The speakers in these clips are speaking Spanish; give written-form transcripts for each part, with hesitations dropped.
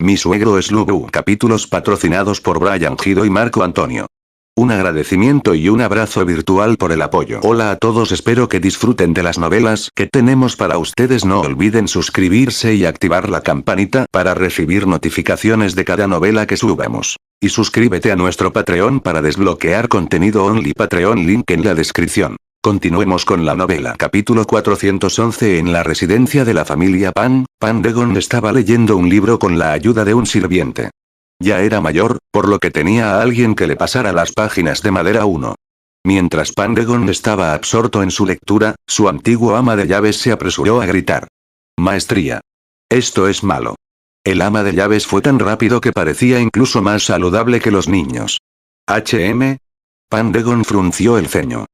Mi suegro es Lubu. Capítulos patrocinados por Brian Gido y Marco Antonio. Un agradecimiento y un abrazo virtual por el apoyo. Hola a todos, espero que disfruten de las novelas que tenemos para ustedes. No olviden suscribirse y activar la campanita para recibir notificaciones de cada novela que subamos. Y suscríbete a nuestro Patreon para desbloquear contenido only. Patreon, link en la descripción. Continuemos con la novela. Capítulo 411. En la residencia de la familia Pan, Dagon estaba leyendo un libro con la ayuda de un sirviente. Ya era mayor, por lo que tenía a alguien que le pasara las páginas de madera 1. Mientras Dagon estaba absorto en su lectura, su antiguo ama de llaves se apresuró a gritar. Maestría. Esto es malo. El ama de llaves fue tan rápido que parecía incluso más saludable que los niños. Dagon frunció el ceño.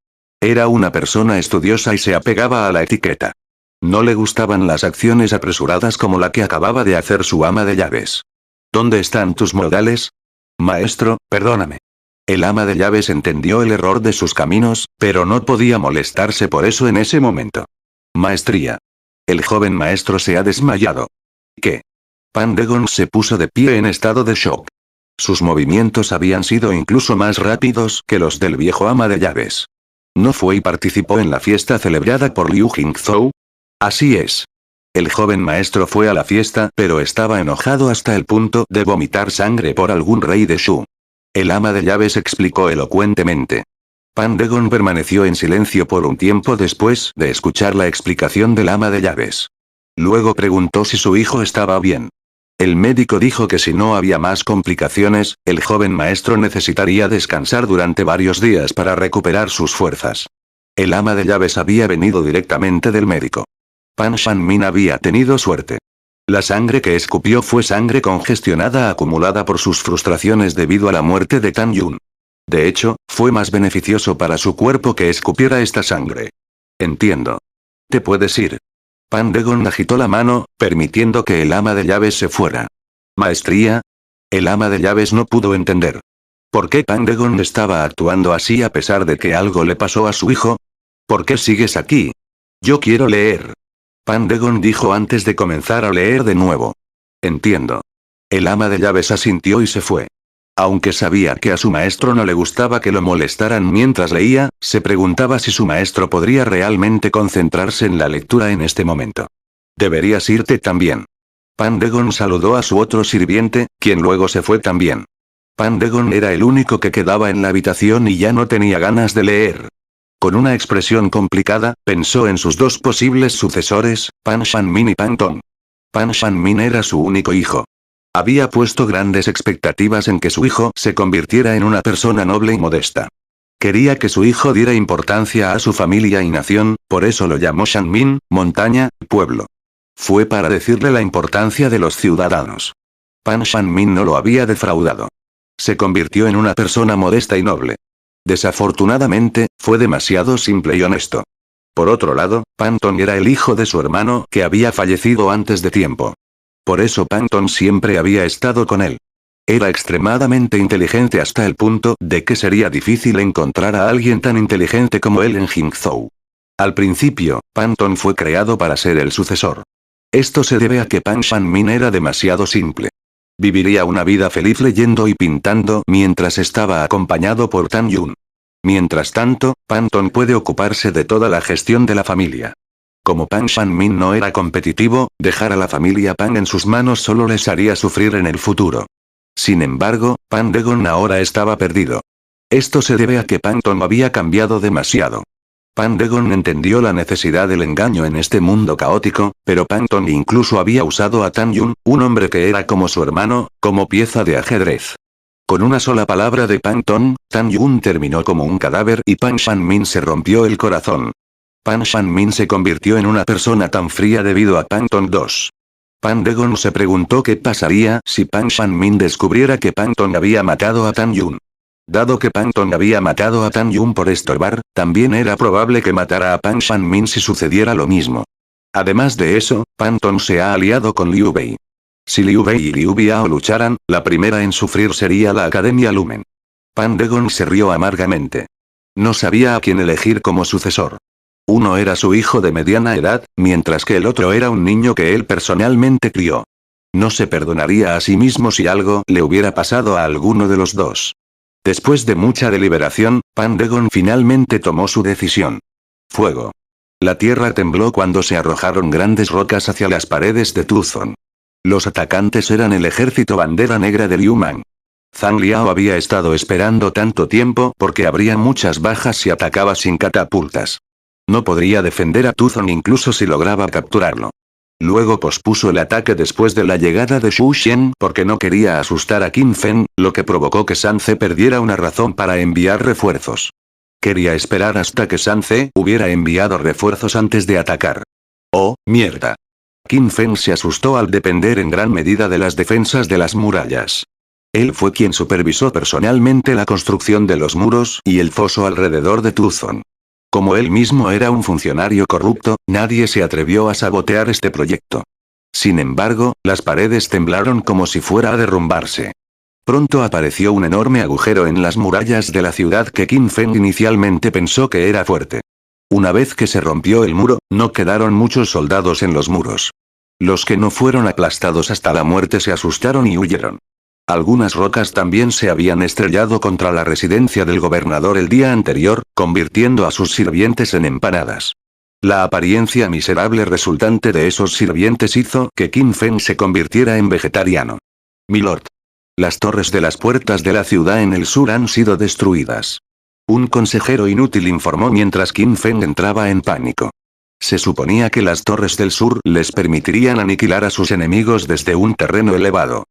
Era una persona estudiosa y se apegaba a la etiqueta. No le gustaban las acciones apresuradas como la que acababa de hacer su ama de llaves. ¿Dónde están tus modales? Maestro, perdóname. El ama de llaves entendió el error de sus caminos, pero no podía molestarse por eso en ese momento. Maestría. El joven maestro se ha desmayado. ¿Qué? Dagon se puso de pie en estado de shock. Sus movimientos habían sido incluso más rápidos que los del viejo ama de llaves. ¿No fue y participó en la fiesta celebrada por Liu Jingzhou? Así es. El joven maestro fue a la fiesta, pero estaba enojado hasta el punto de vomitar sangre por algún rey de Shu. El ama de llaves explicó elocuentemente. Dagon permaneció en silencio por un tiempo después de escuchar la explicación del ama de llaves. Luego preguntó si su hijo estaba bien. El médico dijo que si no había más complicaciones, el joven maestro necesitaría descansar durante varios días para recuperar sus fuerzas. El ama de llaves había venido directamente del médico. Pan Shanmin había tenido suerte. La sangre que escupió fue sangre congestionada acumulada por sus frustraciones debido a la muerte de Tan Yun. De hecho, fue más beneficioso para su cuerpo que escupiera esta sangre. Entiendo. Te puedes ir. Dagon agitó la mano, permitiendo que el ama de llaves se fuera. ¿Maestría? El ama de llaves no pudo entender. ¿Por qué Dagon estaba actuando así a pesar de que algo le pasó a su hijo? ¿Por qué sigues aquí? Yo quiero leer. Dagon dijo antes de comenzar a leer de nuevo. Entiendo. El ama de llaves asintió y se fue. Aunque sabía que a su maestro no le gustaba que lo molestaran mientras leía, se preguntaba si su maestro podría realmente concentrarse en la lectura en este momento. Deberías irte también. Dagon saludó a su otro sirviente, quien luego se fue también. Dagon era el único que quedaba en la habitación y ya no tenía ganas de leer. Con una expresión complicada, pensó en sus dos posibles sucesores, Pan Shanmin y Pan Tong. Pan Shanmin era su único hijo. Había puesto grandes expectativas en que su hijo se convirtiera en una persona noble y modesta. Quería que su hijo diera importancia a su familia y nación, por eso lo llamó Shanmin, montaña, pueblo. Fue para decirle la importancia de los ciudadanos. Pan Shanmin no lo había defraudado. Se convirtió en una persona modesta y noble. Desafortunadamente, fue demasiado simple y honesto. Por otro lado, Pan Tong era el hijo de su hermano que había fallecido antes de tiempo. Por eso Pan Tong siempre había estado con él. Era extremadamente inteligente hasta el punto de que sería difícil encontrar a alguien tan inteligente como él en Jingzhou. Al principio, Pan Tong fue creado para ser el sucesor. Esto se debe a que Pan Shanmin era demasiado simple. Viviría una vida feliz leyendo y pintando mientras estaba acompañado por Tan Yun. Mientras tanto, Pan Tong puede ocuparse de toda la gestión de la familia. Como Pan Shanmin no era competitivo, dejar a la familia Pan en sus manos solo les haría sufrir en el futuro. Sin embargo, Dagon ahora estaba perdido. Esto se debe a que Pan Tong había cambiado demasiado. Dagon entendió la necesidad del engaño en este mundo caótico, pero Pan Tong incluso había usado a Tan Yun, un hombre que era como su hermano, como pieza de ajedrez. Con una sola palabra de Pan Tong, Tan Yun terminó como un cadáver y Pan Shanmin se rompió el corazón. Pan Shanmin se convirtió en una persona tan fría debido a Pan Tong 2. Dagon se preguntó qué pasaría si Pan Shanmin descubriera que Pan Tong había matado a Tan Yun. Dado que Pan Tong había matado a Tan Yun por estorbar, también era probable que matara a Pan Shanmin si sucediera lo mismo. Además de eso, Pan Tong se ha aliado con Liu Bei. Si Liu Bei y Liu Biao lucharan, la primera en sufrir sería la Academia Lumen. Dagon se rió amargamente. No sabía a quién elegir como sucesor. Uno era su hijo de mediana edad, mientras que el otro era un niño que él personalmente crió. No se perdonaría a sí mismo si algo le hubiera pasado a alguno de los dos. Después de mucha deliberación, Pandagon finalmente tomó su decisión. Fuego. La tierra tembló cuando se arrojaron grandes rocas hacia las paredes de Tuzon. Los atacantes eran el ejército bandera negra de Liu Mang. Zhang Liao había estado esperando tanto tiempo porque habría muchas bajas si atacaba sin catapultas. No podría defender a Tuzon incluso si lograba capturarlo. Luego pospuso el ataque después de la llegada de Xu Xian porque no quería asustar a Qin Feng, lo que provocó que San Ce perdiera una razón para enviar refuerzos. Quería esperar hasta que San Ce hubiera enviado refuerzos antes de atacar. ¡Oh, mierda! Qin Feng se asustó al depender en gran medida de las defensas de las murallas. Él fue quien supervisó personalmente la construcción de los muros y el foso alrededor de Tuzon. Como él mismo era un funcionario corrupto, nadie se atrevió a sabotear este proyecto. Sin embargo, las paredes temblaron como si fuera a derrumbarse. Pronto apareció un enorme agujero en las murallas de la ciudad que Qin Feng inicialmente pensó que era fuerte. Una vez que se rompió el muro, no quedaron muchos soldados en los muros. Los que no fueron aplastados hasta la muerte se asustaron y huyeron. Algunas rocas también se habían estrellado contra la residencia del gobernador el día anterior, convirtiendo a sus sirvientes en empanadas. La apariencia miserable resultante de esos sirvientes hizo que Qin Feng se convirtiera en vegetariano. Milord. Las torres de las puertas de la ciudad en el sur han sido destruidas. Un consejero inútil informó mientras Qin Feng entraba en pánico. Se suponía que las torres del sur les permitirían aniquilar a sus enemigos desde un terreno elevado.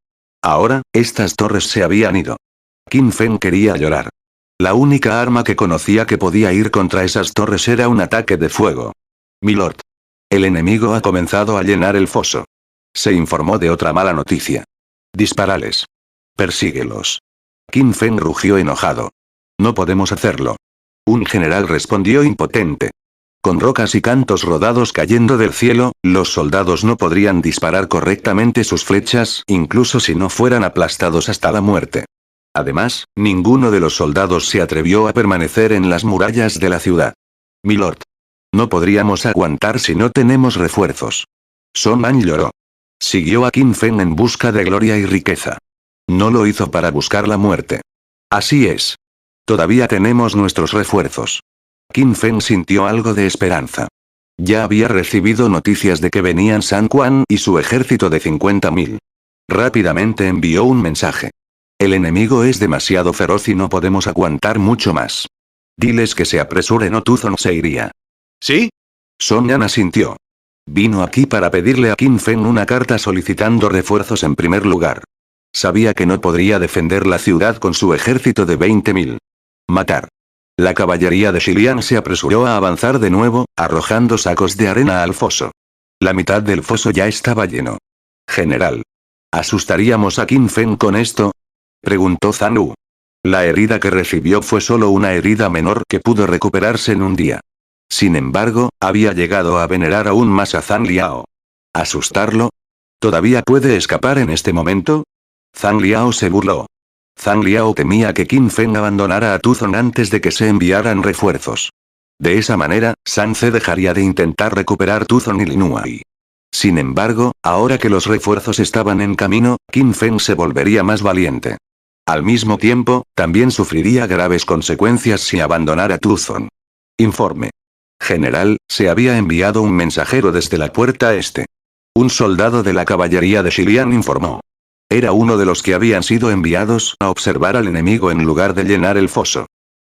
Ahora, estas torres se habían ido. Qin Feng quería llorar. La única arma que conocía que podía ir contra esas torres era un ataque de fuego. Milord. El enemigo ha comenzado a llenar el foso. Se informó de otra mala noticia. Disparales. Persíguelos. Qin Feng rugió enojado. No podemos hacerlo. Un general respondió impotente. Con rocas y cantos rodados cayendo del cielo, los soldados no podrían disparar correctamente sus flechas, incluso si no fueran aplastados hasta la muerte. Además, ninguno de los soldados se atrevió a permanecer en las murallas de la ciudad. Milord. No podríamos aguantar si no tenemos refuerzos. Son Man lloró. Siguió a Qin Feng en busca de gloria y riqueza. No lo hizo para buscar la muerte. Así es. Todavía tenemos nuestros refuerzos. Qin Feng sintió algo de esperanza. Ya había recibido noticias de que venían San Quan y su ejército de 50.000. Rápidamente envió un mensaje. El enemigo es demasiado feroz y no podemos aguantar mucho más. Diles que se apresuren o Tuzon se iría. ¿Sí? Song Yan asintió. Vino aquí para pedirle a Qin Feng una carta solicitando refuerzos en primer lugar. Sabía que no podría defender la ciudad con su ejército de 20.000. Matar. La caballería de Xiliang se apresuró a avanzar de nuevo, arrojando sacos de arena al foso. La mitad del foso ya estaba lleno. General. ¿Asustaríamos a Qin Feng con esto? Preguntó Zhang Wu. La herida que recibió fue solo una herida menor que pudo recuperarse en un día. Sin embargo, había llegado a venerar aún más a Zhang Liao. ¿Asustarlo? ¿Todavía puede escapar en este momento? Zhang Liao se burló. Zhang Liao temía que Qin Feng abandonara a Tuzon antes de que se enviaran refuerzos. De esa manera, San Ce dejaría de intentar recuperar Tuzon y Linuai. Sin embargo, ahora que los refuerzos estaban en camino, Qin Feng se volvería más valiente. Al mismo tiempo, también sufriría graves consecuencias si abandonara Tuzon. Informe. General, se había enviado un mensajero desde la puerta este. Un soldado de la caballería de Xiliang informó. Era uno de los que habían sido enviados a observar al enemigo en lugar de llenar el foso.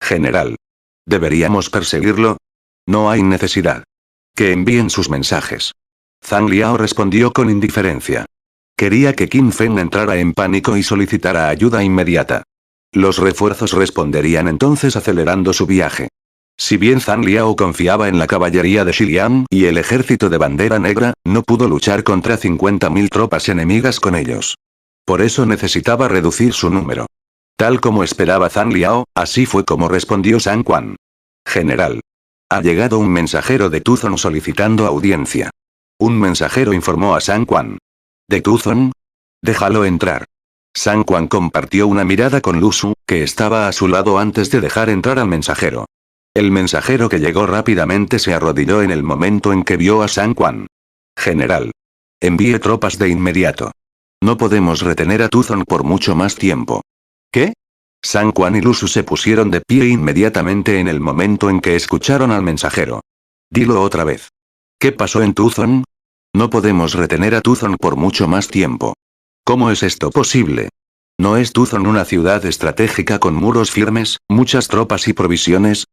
General. ¿Deberíamos perseguirlo? No hay necesidad. Que envíen sus mensajes. Zhang Liao respondió con indiferencia. Quería que Qin Feng entrara en pánico y solicitara ayuda inmediata. Los refuerzos responderían entonces acelerando su viaje. Si bien Zhang Liao confiaba en la caballería de Xiliang y el ejército de bandera negra, no pudo luchar contra 50.000 tropas enemigas con ellos. Por eso necesitaba reducir su número. Tal como esperaba Zhang Liao, así fue como respondió San Quan. General. Ha llegado un mensajero de Tuzon solicitando audiencia. Un mensajero informó a San Quan. ¿De Tuzon? Déjalo entrar. San Quan compartió una mirada con Lu Su, que estaba a su lado antes de dejar entrar al mensajero. El mensajero que llegó rápidamente se arrodilló en el momento en que vio a San Quan. General. Envíe tropas de inmediato. No podemos retener a Tuzon por mucho más tiempo. ¿Qué? San Quan y Lusu se pusieron de pie inmediatamente en el momento en que escucharon al mensajero. Dilo otra vez. ¿Qué pasó en Tuzon? No podemos retener a Tuzon por mucho más tiempo. ¿Cómo es esto posible? ¿No es Tuzon una ciudad estratégica con muros firmes, muchas tropas y provisiones?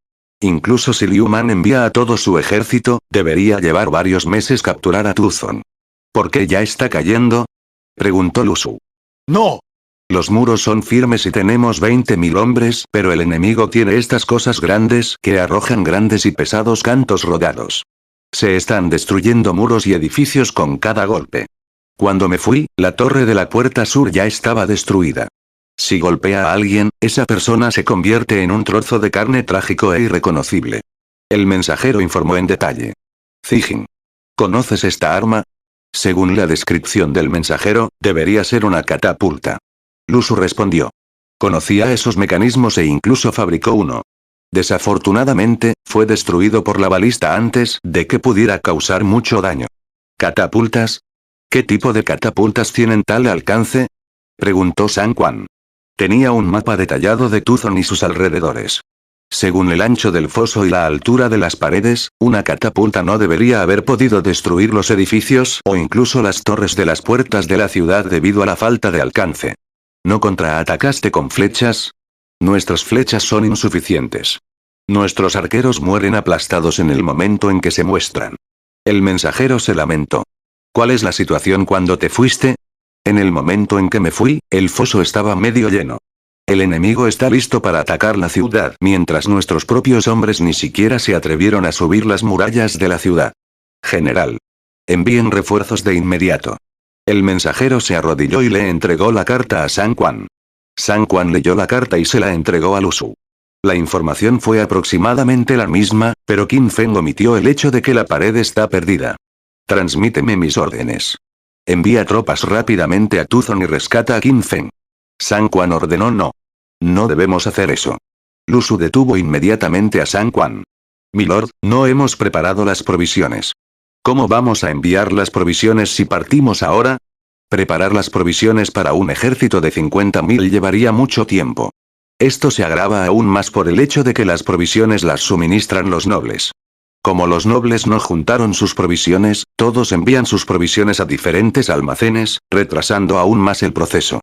Incluso si Liu Man envía a todo su ejército, debería llevar varios meses capturar a Tuzon. ¿Por qué ya está cayendo? Preguntó Lusu. ¡No! Los muros son firmes y tenemos 20.000 hombres, pero el enemigo tiene estas cosas grandes que arrojan grandes y pesados cantos rodados. Se están destruyendo muros y edificios con cada golpe. Cuando me fui, la torre de la puerta sur ya estaba destruida. Si golpea a alguien, esa persona se convierte en un trozo de carne trágico e irreconocible. El mensajero informó en detalle. Zijin. ¿Conoces esta arma? Según la descripción del mensajero, debería ser una catapulta. Lusu respondió. Conocía esos mecanismos e incluso fabricó uno. Desafortunadamente, fue destruido por la balista antes de que pudiera causar mucho daño. ¿Catapultas? ¿Qué tipo de catapultas tienen tal alcance? Preguntó San Quan. Tenía un mapa detallado de Tuzon y sus alrededores. Según el ancho del foso y la altura de las paredes, una catapulta no debería haber podido destruir los edificios o incluso las torres de las puertas de la ciudad debido a la falta de alcance. ¿No contraatacaste con flechas? Nuestras flechas son insuficientes. Nuestros arqueros mueren aplastados en el momento en que se muestran. El mensajero se lamentó. ¿Cuál es la situación cuando te fuiste? En el momento en que me fui, el foso estaba medio lleno. El enemigo está listo para atacar la ciudad, mientras nuestros propios hombres ni siquiera se atrevieron a subir las murallas de la ciudad. General. Envíen refuerzos de inmediato. El mensajero se arrodilló y le entregó la carta a San Quan. San Quan leyó la carta y se la entregó a Lusu. La información fue aproximadamente la misma, pero Qin Feng omitió el hecho de que la pared está perdida. Transmíteme mis órdenes. Envía tropas rápidamente a Tuzon y rescata a Qin Feng. San Quan ordenó no. No debemos hacer eso. Lusu detuvo inmediatamente a San Quan. Milord, no hemos preparado las provisiones. ¿Cómo vamos a enviar las provisiones si partimos ahora? Preparar las provisiones para un ejército de 50.000 llevaría mucho tiempo. Esto se agrava aún más por el hecho de que las provisiones las suministran los nobles. Como los nobles no juntaron sus provisiones, todos envían sus provisiones a diferentes almacenes, retrasando aún más el proceso.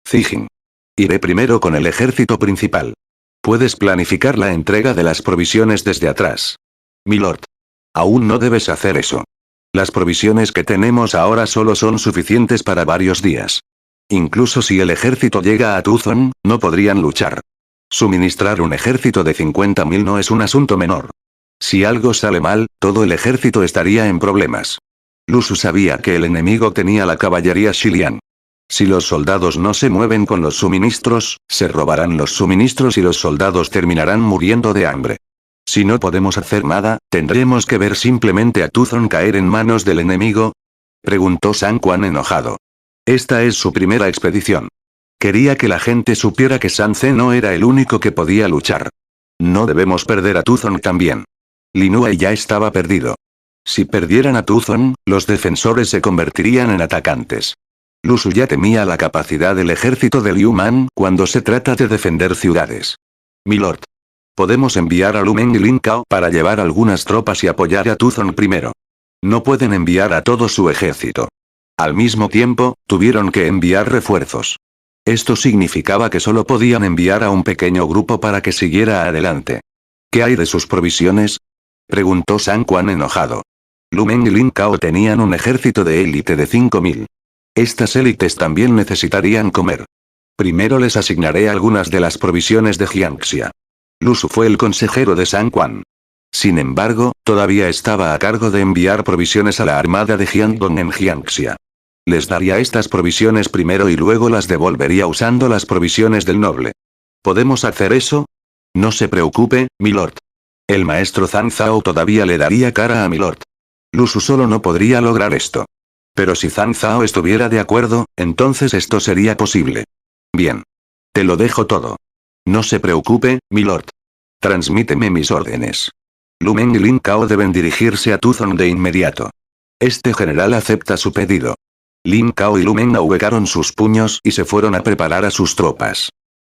Zijin. Iré primero con el ejército principal. Puedes planificar la entrega de las provisiones desde atrás. Milord. Aún no debes hacer eso. Las provisiones que tenemos ahora solo son suficientes para varios días. Incluso si el ejército llega a Tuzon, no podrían luchar. Suministrar un ejército de 50.000 no es un asunto menor. Si algo sale mal, todo el ejército estaría en problemas. Lusu sabía que el enemigo tenía la caballería Xiliang. Si los soldados no se mueven con los suministros, se robarán los suministros y los soldados terminarán muriendo de hambre. Si no podemos hacer nada, ¿tendremos que ver simplemente a Tuzon caer en manos del enemigo? Preguntó San Quan enojado. Esta es su primera expedición. Quería que la gente supiera que San Ce no era el único que podía luchar. No debemos perder a Tuzon también. Linue ya estaba perdido. Si perdieran a Tuzon, los defensores se convertirían en atacantes. Lusu ya temía la capacidad del ejército de Liu Man cuando se trata de defender ciudades. Milord. Podemos enviar a Lu Meng y Lin Cao para llevar algunas tropas y apoyar a Tuzon primero. No pueden enviar a todo su ejército. Al mismo tiempo, tuvieron que enviar refuerzos. Esto significaba que solo podían enviar a un pequeño grupo para que siguiera adelante. ¿Qué hay de sus provisiones? Preguntó San Quan enojado. Lu Meng y Lin Cao tenían un ejército de élite de 5.000. Estas élites también necesitarían comer. Primero les asignaré algunas de las provisiones de Jiangxia. Lusu fue el consejero de San Quan. Sin embargo, todavía estaba a cargo de enviar provisiones a la armada de Jiangdong en Jiangxia. Les daría estas provisiones primero y luego las devolvería usando las provisiones del noble. ¿Podemos hacer eso? No se preocupe, milord. El maestro Zhang Zhao todavía le daría cara a milord. Lusu solo no podría lograr esto. Pero si Zhang Zhao estuviera de acuerdo, entonces esto sería posible. Bien. Te lo dejo todo. No se preocupe, milord. Transmíteme mis órdenes. Lu Meng y Lin Cao deben dirigirse a Tuzon de inmediato. Este general acepta su pedido. Lin Kao y Lumen ahuecaron sus puños y se fueron a preparar a sus tropas.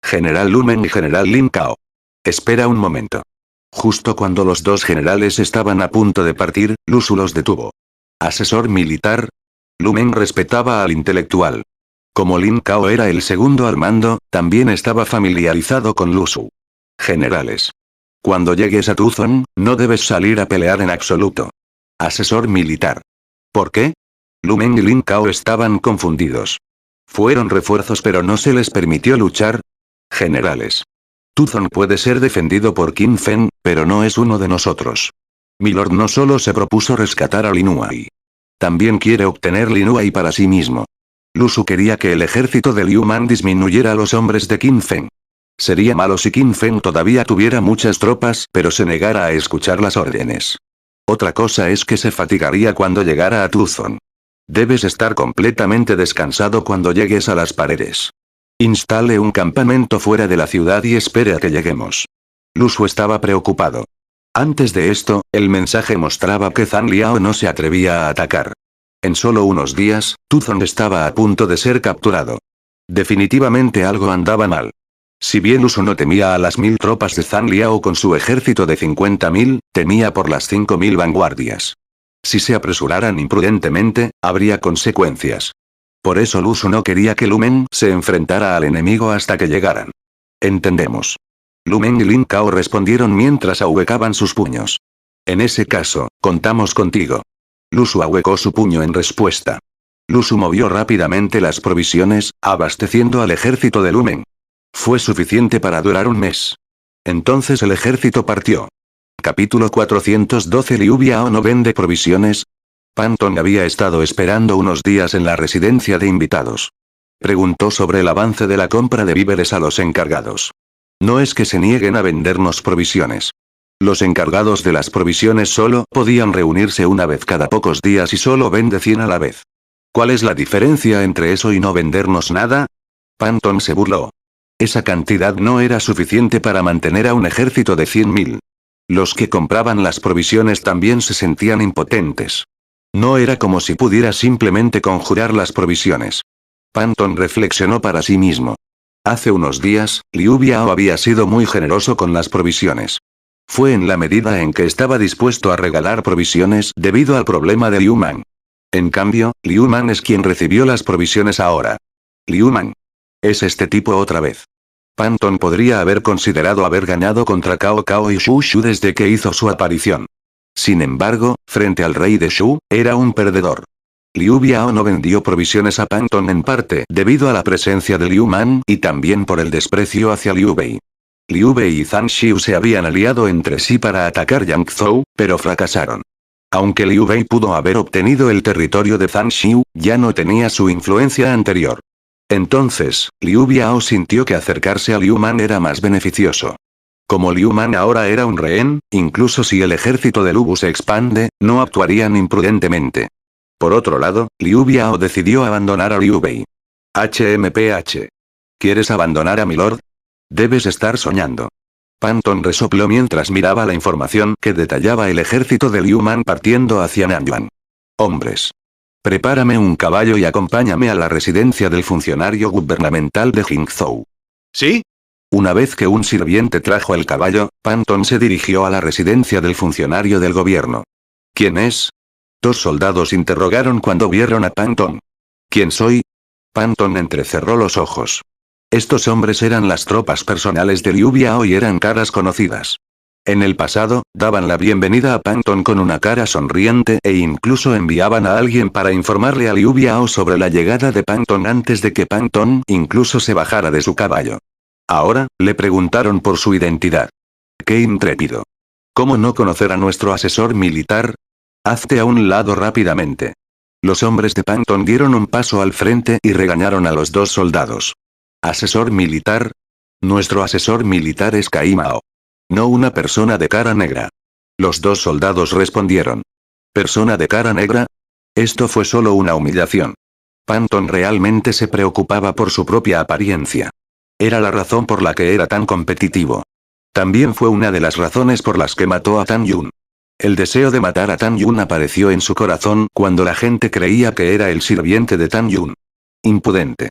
General Lumen y General Lin Kao. Espera un momento. Justo cuando los dos generales estaban a punto de partir, Lu Su los detuvo. ¿Asesor militar? Lumen respetaba al intelectual. Como Lin Kao era el segundo al mando, también estaba familiarizado con Lu Su. Generales. Cuando llegues a Tuzon, no debes salir a pelear en absoluto. Asesor militar. ¿Por qué? Lumen y Lin Kao estaban confundidos. Fueron refuerzos pero no se les permitió luchar. Generales. Tuzon puede ser defendido por Qin Feng, pero no es uno de nosotros. Milord no solo se propuso rescatar a Lin Huai. También quiere obtener Lin Huai para sí mismo. Lu Su quería que el ejército de Liu Man disminuyera a los hombres de Qin Feng. Sería malo si Qin Feng todavía tuviera muchas tropas, pero se negara a escuchar las órdenes. Otra cosa es que se fatigaría cuando llegara a Tuzon. Debes estar completamente descansado cuando llegues a las paredes. Instale un campamento fuera de la ciudad y espere a que lleguemos. Lu Su estaba preocupado. Antes de esto, el mensaje mostraba que Zhang Liao no se atrevía a atacar. En solo unos días, Tuzon estaba a punto de ser capturado. Definitivamente algo andaba mal. Si bien Lu Su no temía a las 1000 tropas de Zhang Liao con su ejército de 50.000, temía por las 5000 vanguardias. Si se apresuraran imprudentemente, habría consecuencias. Por eso Lu Su no quería que Lumen se enfrentara al enemigo hasta que llegaran. Entendemos. Lumen y Lin Kao respondieron mientras ahuecaban sus puños. En ese caso, contamos contigo. Lu Su ahuecó su puño en respuesta. Lu Su movió rápidamente las provisiones, abasteciendo al ejército de Lumen. Fue suficiente para durar un mes. Entonces el ejército partió. Capítulo 412. Liu Biao no vende provisiones. Pan Tong había estado esperando unos días en la residencia de invitados. Preguntó sobre el avance de la compra de víveres a los encargados. No es que se nieguen a vendernos provisiones. Los encargados de las provisiones solo podían reunirse una vez cada pocos días y solo vende 100 a la vez. ¿Cuál es la diferencia entre eso y no vendernos nada? Pan Tong se burló. Esa cantidad no era suficiente para mantener a un ejército de 100.000. Los que compraban las provisiones también se sentían impotentes. No era como si pudiera simplemente conjurar las provisiones. Pan Tong reflexionó para sí mismo. Hace unos días, Liu Biao había sido muy generoso con las provisiones. Fue en la medida en que estaba dispuesto a regalar provisiones debido al problema de Liu Man. En cambio, Liu Man es quien recibió las provisiones ahora. Liu Man. Es este tipo otra vez. Pan Tong podría haber considerado haber ganado contra Cao Cao y Shu Shu desde que hizo su aparición. Sin embargo, frente al rey de Shu, era un perdedor. Liu Biao no vendió provisiones a Pan Tong en parte debido a la presencia de Liu Man y también por el desprecio hacia Liu Bei. Liu Bei y Zhang Xiu se habían aliado entre sí para atacar Yangzhou, pero fracasaron. Aunque Liu Bei pudo haber obtenido el territorio de Zhang Xiu, ya no tenía su influencia anterior. Entonces, Liu Biao sintió que acercarse a Liu Man era más beneficioso. Como Liu Man ahora era un rehén, incluso si el ejército de Lu Bu se expande, no actuarían imprudentemente. Por otro lado, Liu Biao decidió abandonar a Liu Bei. HMPH. ¿Quieres abandonar a mi lord? Debes estar soñando. Pan Tong resopló mientras miraba la información que detallaba el ejército de Liu Man partiendo hacia Nanyuan. Hombres. Prepárame un caballo y acompáñame a la residencia del funcionario gubernamental de Jingzhou. ¿Sí? Una vez que un sirviente trajo el caballo, Pan Tong se dirigió a la residencia del funcionario del gobierno. ¿Quién es? Dos soldados interrogaron cuando vieron a Pan Tong. ¿Quién soy? Pan Tong entrecerró los ojos. Estos hombres eran las tropas personales de Liu Biao y eran caras conocidas. En el pasado, daban la bienvenida a Pan Tong con una cara sonriente e incluso enviaban a alguien para informarle a Liu Biao sobre la llegada de Pan Tong antes de que Pan Tong incluso se bajara de su caballo. Ahora, le preguntaron por su identidad. ¡Qué intrépido! ¿Cómo no conocer a nuestro asesor militar? Hazte a un lado rápidamente. Los hombres de Pan Tong dieron un paso al frente y regañaron a los dos soldados. ¿Asesor militar? Nuestro asesor militar es Cai Mao. No una persona de cara negra. Los dos soldados respondieron. ¿Persona de cara negra? Esto fue solo una humillación. Pan Tong realmente se preocupaba por su propia apariencia. Era la razón por la que era tan competitivo. También fue una de las razones por las que mató a Tan Yun. El deseo de matar a Tan Yun apareció en su corazón cuando la gente creía que era el sirviente de Tan Yun. Impudente.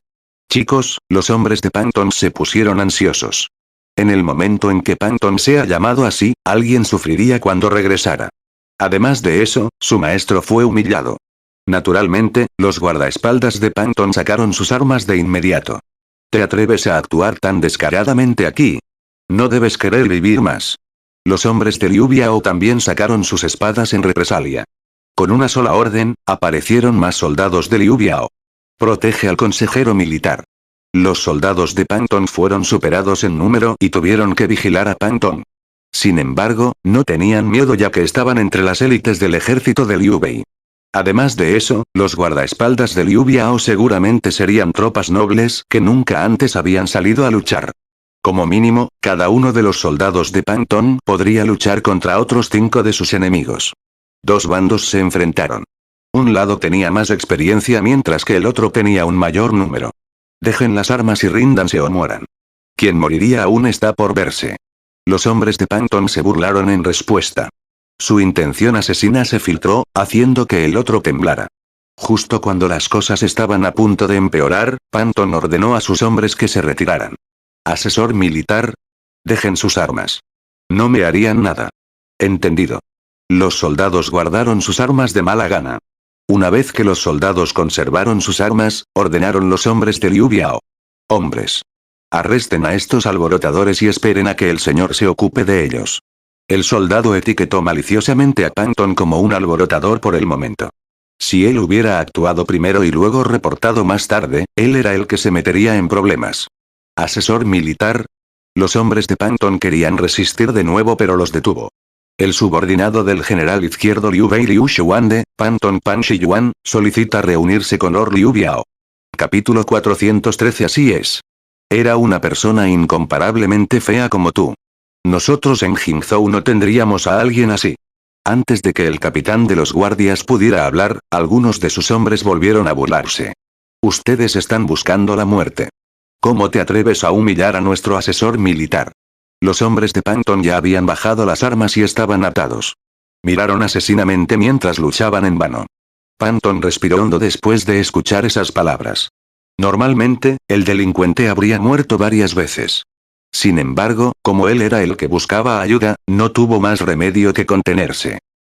Chicos, los hombres de Pangtong se pusieron ansiosos. En el momento en que Pangtong sea llamado así, alguien sufriría cuando regresara. Además de eso, su maestro fue humillado. Naturalmente, los guardaespaldas de Pangtong sacaron sus armas de inmediato. ¿Te atreves a actuar tan descaradamente aquí? No debes querer vivir más. Los hombres de Liu Biao también sacaron sus espadas en represalia. Con una sola orden, aparecieron más soldados de Liu Biao. Protege al consejero militar. Los soldados de Pangtong fueron superados en número y tuvieron que vigilar a Pangtong. Sin embargo, no tenían miedo ya que estaban entre las élites del ejército de Liu Bei. Además de eso, los guardaespaldas de Liu Biao seguramente serían tropas nobles que nunca antes habían salido a luchar. Como mínimo, cada uno de los soldados de Pangtong podría luchar contra otros 5 de sus enemigos. Dos bandos se enfrentaron. Un lado tenía más experiencia mientras que el otro tenía un mayor número. Dejen las armas y ríndanse o mueran. Quien moriría aún está por verse. Los hombres de Pangtong se burlaron en respuesta. Su intención asesina se filtró, haciendo que el otro temblara. Justo cuando las cosas estaban a punto de empeorar, Pangtong ordenó a sus hombres que se retiraran. Asesor militar. Dejen sus armas. No me harían nada. Entendido. Los soldados guardaron sus armas de mala gana. Una vez que los soldados conservaron sus armas, ordenaron los hombres de Liu Biao. Hombres. Arresten a estos alborotadores y esperen a que el señor se ocupe de ellos. El soldado etiquetó maliciosamente a Pangtong como un alborotador por el momento. Si él hubiera actuado primero y luego reportado más tarde, él era el que se metería en problemas. Asesor militar. Los hombres de Pangtong querían resistir de nuevo pero los detuvo. El subordinado del general izquierdo Liu Bei Liu Xuan de Pangtong Pan Shiyuan, solicita reunirse con Lord Liu Biao. Capítulo 413. Así es. Era una persona incomparablemente fea como tú. Nosotros en Jingzhou no tendríamos a alguien así. Antes de que el capitán de los guardias pudiera hablar, algunos de sus hombres volvieron a burlarse. Ustedes están buscando la muerte. ¿Cómo te atreves a humillar a nuestro asesor militar? Los hombres de Pangtong ya habían bajado las armas y estaban atados. Miraron asesinamente mientras luchaban en vano. Pangtong respiró hondo después de escuchar esas palabras. Normalmente, el delincuente habría muerto varias veces. Sin embargo, como él era el que buscaba ayuda, no tuvo más remedio que contenerse.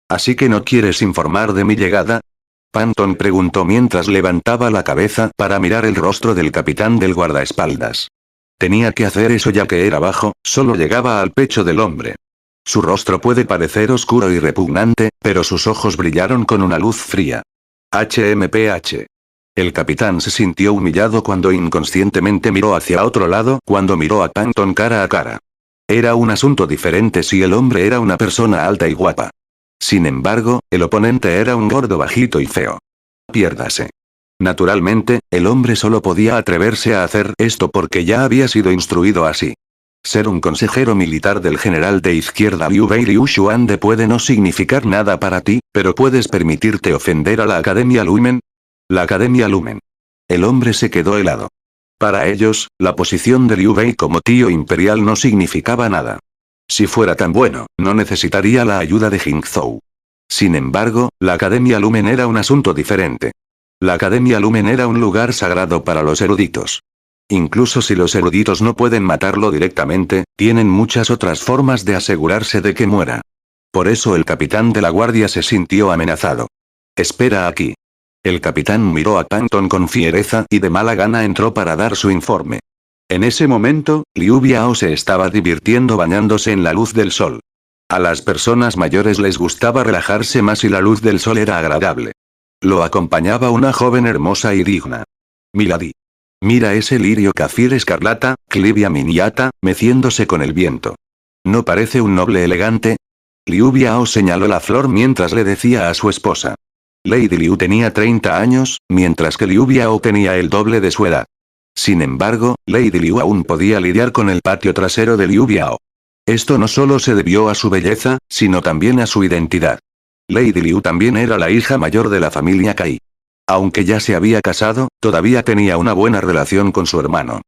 ¿Así que no quieres informar de mi llegada? Pangtong preguntó mientras levantaba la cabeza para mirar el rostro del capitán del guardaespaldas. Tenía que hacer eso ya que era bajo, solo llegaba al pecho del hombre. Su rostro puede parecer oscuro y repugnante, pero sus ojos brillaron con una luz fría. HMPH. El capitán se sintió humillado cuando inconscientemente miró hacia otro lado cuando miró a Pangtong cara a cara. Era un asunto diferente si el hombre era una persona alta y guapa. Sin embargo, el oponente era un gordo bajito y feo. Piérdase. Naturalmente, el hombre solo podía atreverse a hacer esto porque ya había sido instruido así. Ser un consejero militar del general de izquierda Liu Bei Liu Xuan de puede no significar nada para ti, pero puedes permitirte ofender a la Academia Lumen. La Academia Lumen. El hombre se quedó helado. Para ellos, la posición de Liu Bei como tío imperial no significaba nada. Si fuera tan bueno, no necesitaría la ayuda de Jingzhou. Sin embargo, la Academia Lumen era un asunto diferente. La Academia Lumen era un lugar sagrado para los eruditos. Incluso si los eruditos no pueden matarlo directamente, tienen muchas otras formas de asegurarse de que muera. Por eso el capitán de la guardia se sintió amenazado. Espera aquí. El capitán miró a Pangtong con fiereza y de mala gana entró para dar su informe. En ese momento, Liu Biao se estaba divirtiendo bañándose en la luz del sol. A las personas mayores les gustaba relajarse más y la luz del sol era agradable. Lo acompañaba una joven hermosa y digna. Milady. Mira ese lirio cafir escarlata, Clivia miniata, meciéndose con el viento. ¿No parece un noble elegante? Liu Biao señaló la flor mientras le decía a su esposa. Lady Liu tenía 30 años, mientras que Liu Biao tenía el doble de su edad. Sin embargo, Lady Liu aún podía lidiar con el patio trasero de Liu Biao. Esto no solo se debió a su belleza, sino también a su identidad. Lady Liu también era la hija mayor de la familia Kai. Aunque ya se había casado, todavía tenía una buena relación con su hermano.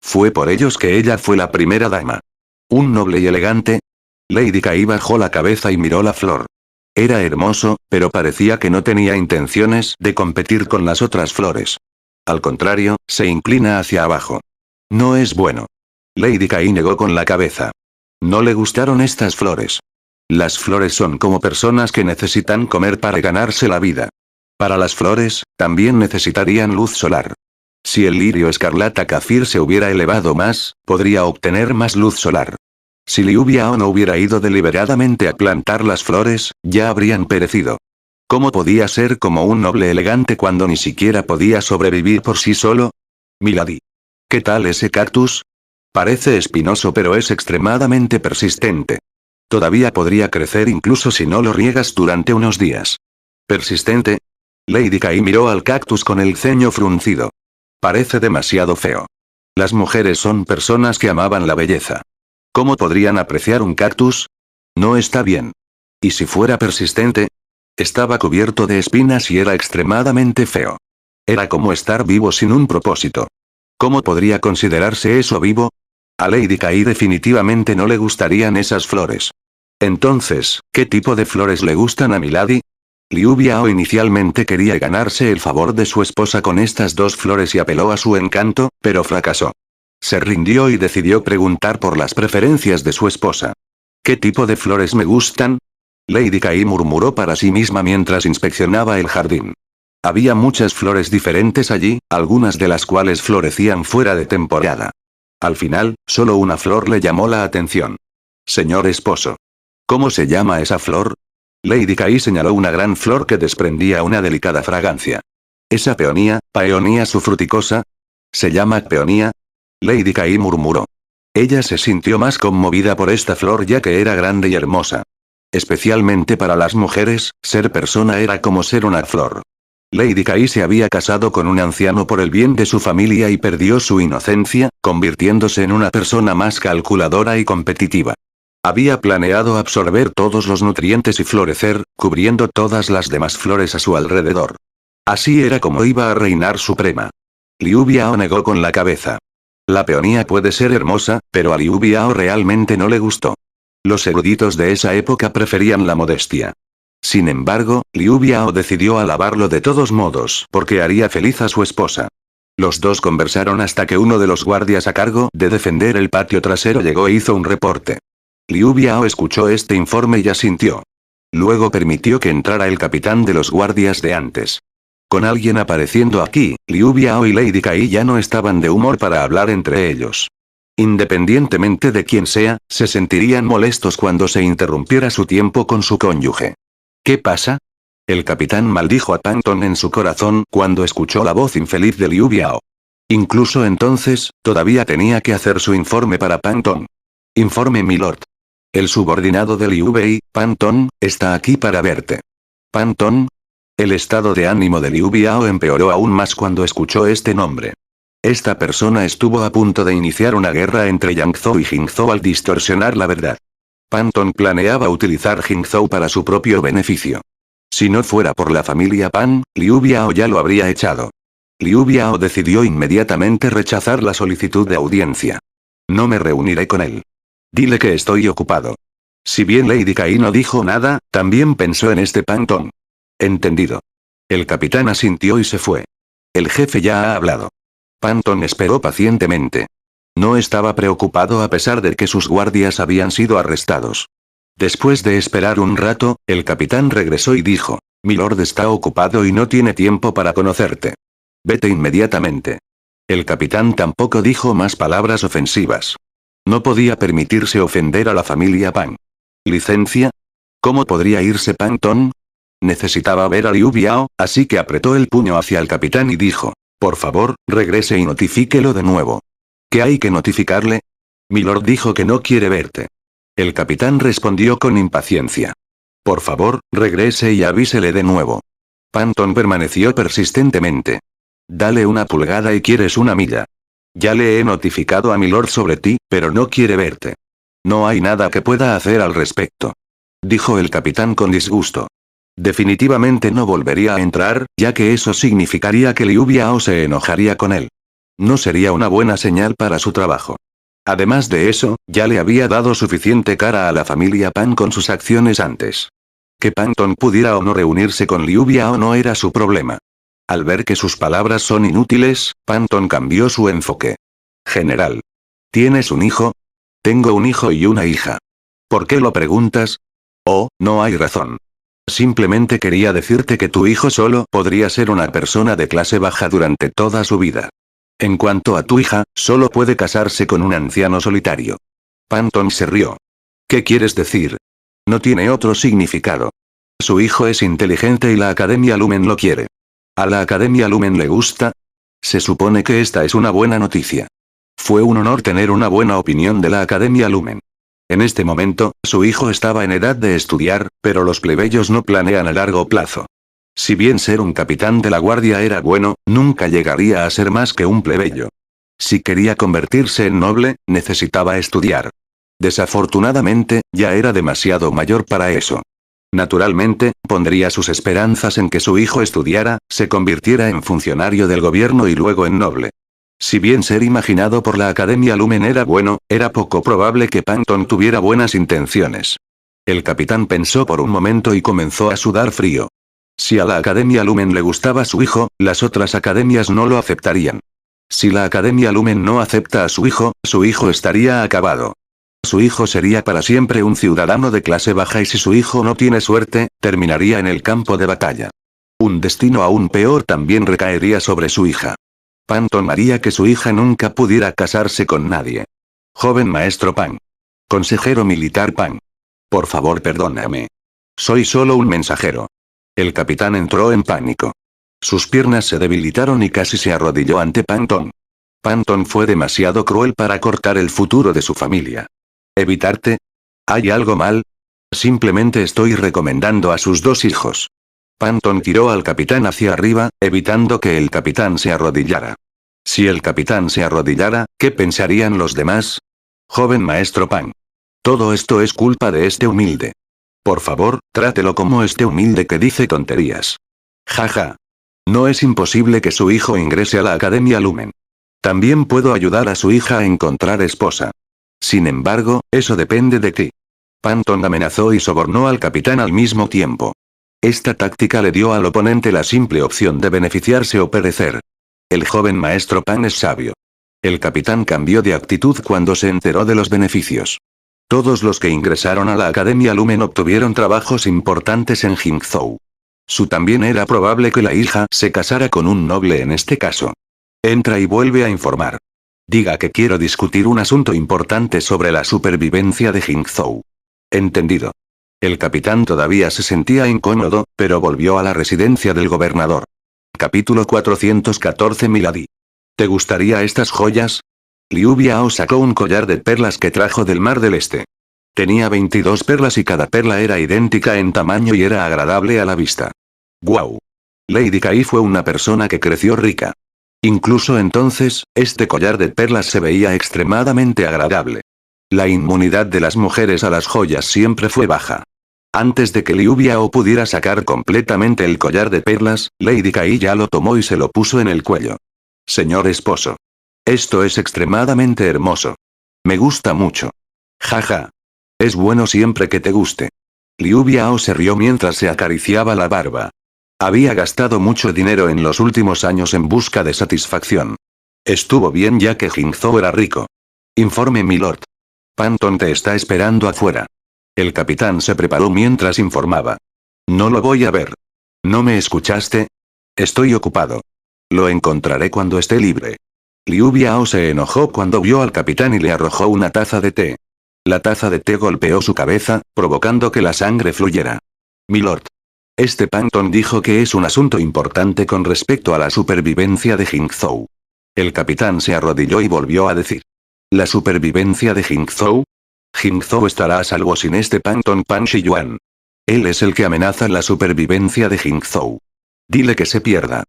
Fue por ellos que ella fue la primera dama. Un noble y elegante. Lady Kai bajó la cabeza y miró la flor. Era hermoso, pero parecía que no tenía intenciones de competir con las otras flores. Al contrario, se inclina hacia abajo. No es bueno. Lady Kai negó con la cabeza. No le gustaron estas flores. Las flores son como personas que necesitan comer para ganarse la vida. Para las flores, también necesitarían luz solar. Si el lirio escarlata Kafir se hubiera elevado más, podría obtener más luz solar. Si Liu Biao no hubiera ido deliberadamente a plantar las flores, ya habrían perecido. ¿Cómo podía ser como un noble elegante cuando ni siquiera podía sobrevivir por sí solo? Milady. ¿Qué tal ese cactus? Parece espinoso pero es extremadamente persistente. Todavía podría crecer incluso si no lo riegas durante unos días. ¿Persistente? Lady Kai miró al cactus con el ceño fruncido. Parece demasiado feo. Las mujeres son personas que amaban la belleza. ¿Cómo podrían apreciar un cactus? No está bien. ¿Y si fuera persistente? Estaba cubierto de espinas y era extremadamente feo. Era como estar vivo sin un propósito. ¿Cómo podría considerarse eso vivo? A Lady Kai definitivamente no le gustarían esas flores. Entonces, ¿qué tipo de flores le gustan a Milady? Liu Biao inicialmente quería ganarse el favor de su esposa con estas dos flores y apeló a su encanto, pero fracasó. Se rindió y decidió preguntar por las preferencias de su esposa. ¿Qué tipo de flores me gustan? Lady Kai murmuró para sí misma mientras inspeccionaba el jardín. Había muchas flores diferentes allí, algunas de las cuales florecían fuera de temporada. Al final, solo una flor le llamó la atención. Señor esposo. ¿Cómo se llama esa flor? Lady Kai señaló una gran flor que desprendía una delicada fragancia. ¿Esa peonía, Paeonia sufruticosa? ¿Se llama peonía? Lady Kai murmuró. Ella se sintió más conmovida por esta flor ya que era grande y hermosa. Especialmente para las mujeres, ser persona era como ser una flor. Lady Kai se había casado con un anciano por el bien de su familia y perdió su inocencia, convirtiéndose en una persona más calculadora y competitiva. Había planeado absorber todos los nutrientes y florecer, cubriendo todas las demás flores a su alrededor. Así era como iba a reinar suprema. Liu Biao negó con la cabeza. La peonía puede ser hermosa, pero a Liu Biao realmente no le gustó. Los eruditos de esa época preferían la modestia. Sin embargo, Liu Biao decidió alabarlo de todos modos porque haría feliz a su esposa. Los dos conversaron hasta que uno de los guardias a cargo de defender el patio trasero llegó e hizo un reporte. Liu Biao escuchó este informe y asintió. Luego permitió que entrara el capitán de los guardias de antes. Con alguien apareciendo aquí, Liu Biao y Lady Kai ya no estaban de humor para hablar entre ellos. Independientemente de quién sea, se sentirían molestos cuando se interrumpiera su tiempo con su cónyuge. ¿Qué pasa? El capitán maldijo a Panton en su corazón cuando escuchó la voz infeliz de Liu Biao. Incluso entonces, todavía tenía que hacer su informe para Panton. Informe milord. El subordinado de Liu Bei, Panton, está aquí para verte. Panton. El estado de ánimo de Liu Biao empeoró aún más cuando escuchó este nombre. Esta persona estuvo a punto de iniciar una guerra entre Yangzhou y Jingzhou al distorsionar la verdad. Panton planeaba utilizar Jingzhou para su propio beneficio. Si no fuera por la familia Pan, Liu Biao ya lo habría echado. Liu Biao decidió inmediatamente rechazar la solicitud de audiencia. No me reuniré con él. Dile que estoy ocupado. Si bien Lady Kai no dijo nada, también pensó en este Panton. Entendido. El capitán asintió y se fue. El jefe ya ha hablado. Panton esperó pacientemente. No estaba preocupado a pesar de que sus guardias habían sido arrestados. Después de esperar un rato, el capitán regresó y dijo, «Milord está ocupado y no tiene tiempo para conocerte. Vete inmediatamente». El capitán tampoco dijo más palabras ofensivas. No podía permitirse ofender a la familia Pan. ¿Licencia? ¿Cómo podría irse Panton? Necesitaba ver a Liu Biao, así que apretó el puño hacia el capitán y dijo, «Por favor, regrese y notifíquelo de nuevo». ¿Qué hay que notificarle? Milord dijo que no quiere verte. El capitán respondió con impaciencia. Por favor, regrese y avísele de nuevo. Panton permaneció persistentemente. Dale una pulgada y quieres una milla. Ya le he notificado a Milord sobre ti, pero no quiere verte. No hay nada que pueda hacer al respecto. Dijo el capitán con disgusto. Definitivamente no volvería a entrar, ya que eso significaría que Liu Biao se enojaría con él. No sería una buena señal para su trabajo. Además de eso, ya le había dado suficiente cara a la familia Pan con sus acciones antes. Que Panton pudiera o no reunirse con Liu Biao no era su problema. Al ver que sus palabras son inútiles, Panton cambió su enfoque. General. ¿Tienes un hijo? Tengo un hijo y una hija. ¿Por qué lo preguntas? Oh, no hay razón. Simplemente quería decirte que tu hijo solo podría ser una persona de clase baja durante toda su vida. En cuanto a tu hija, solo puede casarse con un anciano solitario. Panton se rió. ¿Qué quieres decir? No tiene otro significado. Su hijo es inteligente y la Academia Lumen lo quiere. ¿A la Academia Lumen le gusta? Se supone que esta es una buena noticia. Fue un honor tener una buena opinión de la Academia Lumen. En este momento, su hijo estaba en edad de estudiar, pero los plebeyos no planean a largo plazo. Si bien ser un capitán de la guardia era bueno, nunca llegaría a ser más que un plebeyo. Si quería convertirse en noble, necesitaba estudiar. Desafortunadamente, ya era demasiado mayor para eso. Naturalmente, pondría sus esperanzas en que su hijo estudiara, se convirtiera en funcionario del gobierno y luego en noble. Si bien ser imaginado por la Academia Lumen era bueno, era poco probable que Panton tuviera buenas intenciones. El capitán pensó por un momento y comenzó a sudar frío. Si a la Academia Lumen le gustaba su hijo, las otras academias no lo aceptarían. Si la Academia Lumen no acepta a su hijo estaría acabado. Su hijo sería para siempre un ciudadano de clase baja y si su hijo no tiene suerte, terminaría en el campo de batalla. Un destino aún peor también recaería sobre su hija. Panton haría que su hija nunca pudiera casarse con nadie. Joven maestro Pan. Consejero militar Pan. Por favor, perdóname. Soy solo un mensajero. El capitán entró en pánico. Sus piernas se debilitaron y casi se arrodilló ante Panton. Panton fue demasiado cruel para cortar el futuro de su familia. ¿Evitarte? ¿Hay algo mal? Simplemente estoy recomendando a sus dos hijos. Panton tiró al capitán hacia arriba, evitando que el capitán se arrodillara. Si el capitán se arrodillara, ¿qué pensarían los demás? Joven maestro Pan. Todo esto es culpa de este humilde. Por favor, trátelo como este humilde que dice tonterías. Jaja. No es imposible que su hijo ingrese a la Academia Lumen. También puedo ayudar a su hija a encontrar esposa. Sin embargo, eso depende de ti. Panton amenazó y sobornó al capitán al mismo tiempo. Esta táctica le dio al oponente la simple opción de beneficiarse o perecer. El joven maestro Pan es sabio. El capitán cambió de actitud cuando se enteró de los beneficios. Todos los que ingresaron a la Academia Lumen obtuvieron trabajos importantes en Jingzhou. También era probable que la hija se casara con un noble en este caso. Entra y vuelve a informar. Diga que quiero discutir un asunto importante sobre la supervivencia de Jingzhou. Entendido. El capitán todavía se sentía incómodo, pero volvió a la residencia del gobernador. Capítulo 414 Milady. ¿Te gustaría estas joyas? Liu Biao sacó un collar de perlas que trajo del Mar del Este. Tenía 22 perlas y cada perla era idéntica en tamaño y era agradable a la vista. ¡Guau! Lady Kai fue una persona que creció rica. Incluso entonces, este collar de perlas se veía extremadamente agradable. La inmunidad de las mujeres a las joyas siempre fue baja. Antes de que Liu Biao pudiera sacar completamente el collar de perlas, Lady Kai ya lo tomó y se lo puso en el cuello. Señor esposo. Esto es extremadamente hermoso. Me gusta mucho. Jaja. Es bueno siempre que te guste. Liu Biao se rió mientras se acariciaba la barba. Había gastado mucho dinero en los últimos años en busca de satisfacción. Estuvo bien ya que Jingzhou era rico. Informe milord. Panton te está esperando afuera. El capitán se preparó mientras informaba. No lo voy a ver. ¿No me escuchaste? Estoy ocupado. Lo encontraré cuando esté libre. Liu Biao se enojó cuando vio al capitán y le arrojó una taza de té. La taza de té golpeó su cabeza, provocando que la sangre fluyera. Milord. Este Panton dijo que es un asunto importante con respecto a la supervivencia de Jingzhou. El capitán se arrodilló y volvió a decir. ¿La supervivencia de Jingzhou? Jingzhou estará a salvo sin este Panton Pan Shiyuan. Él es el que amenaza la supervivencia de Jingzhou. Dile que se pierda.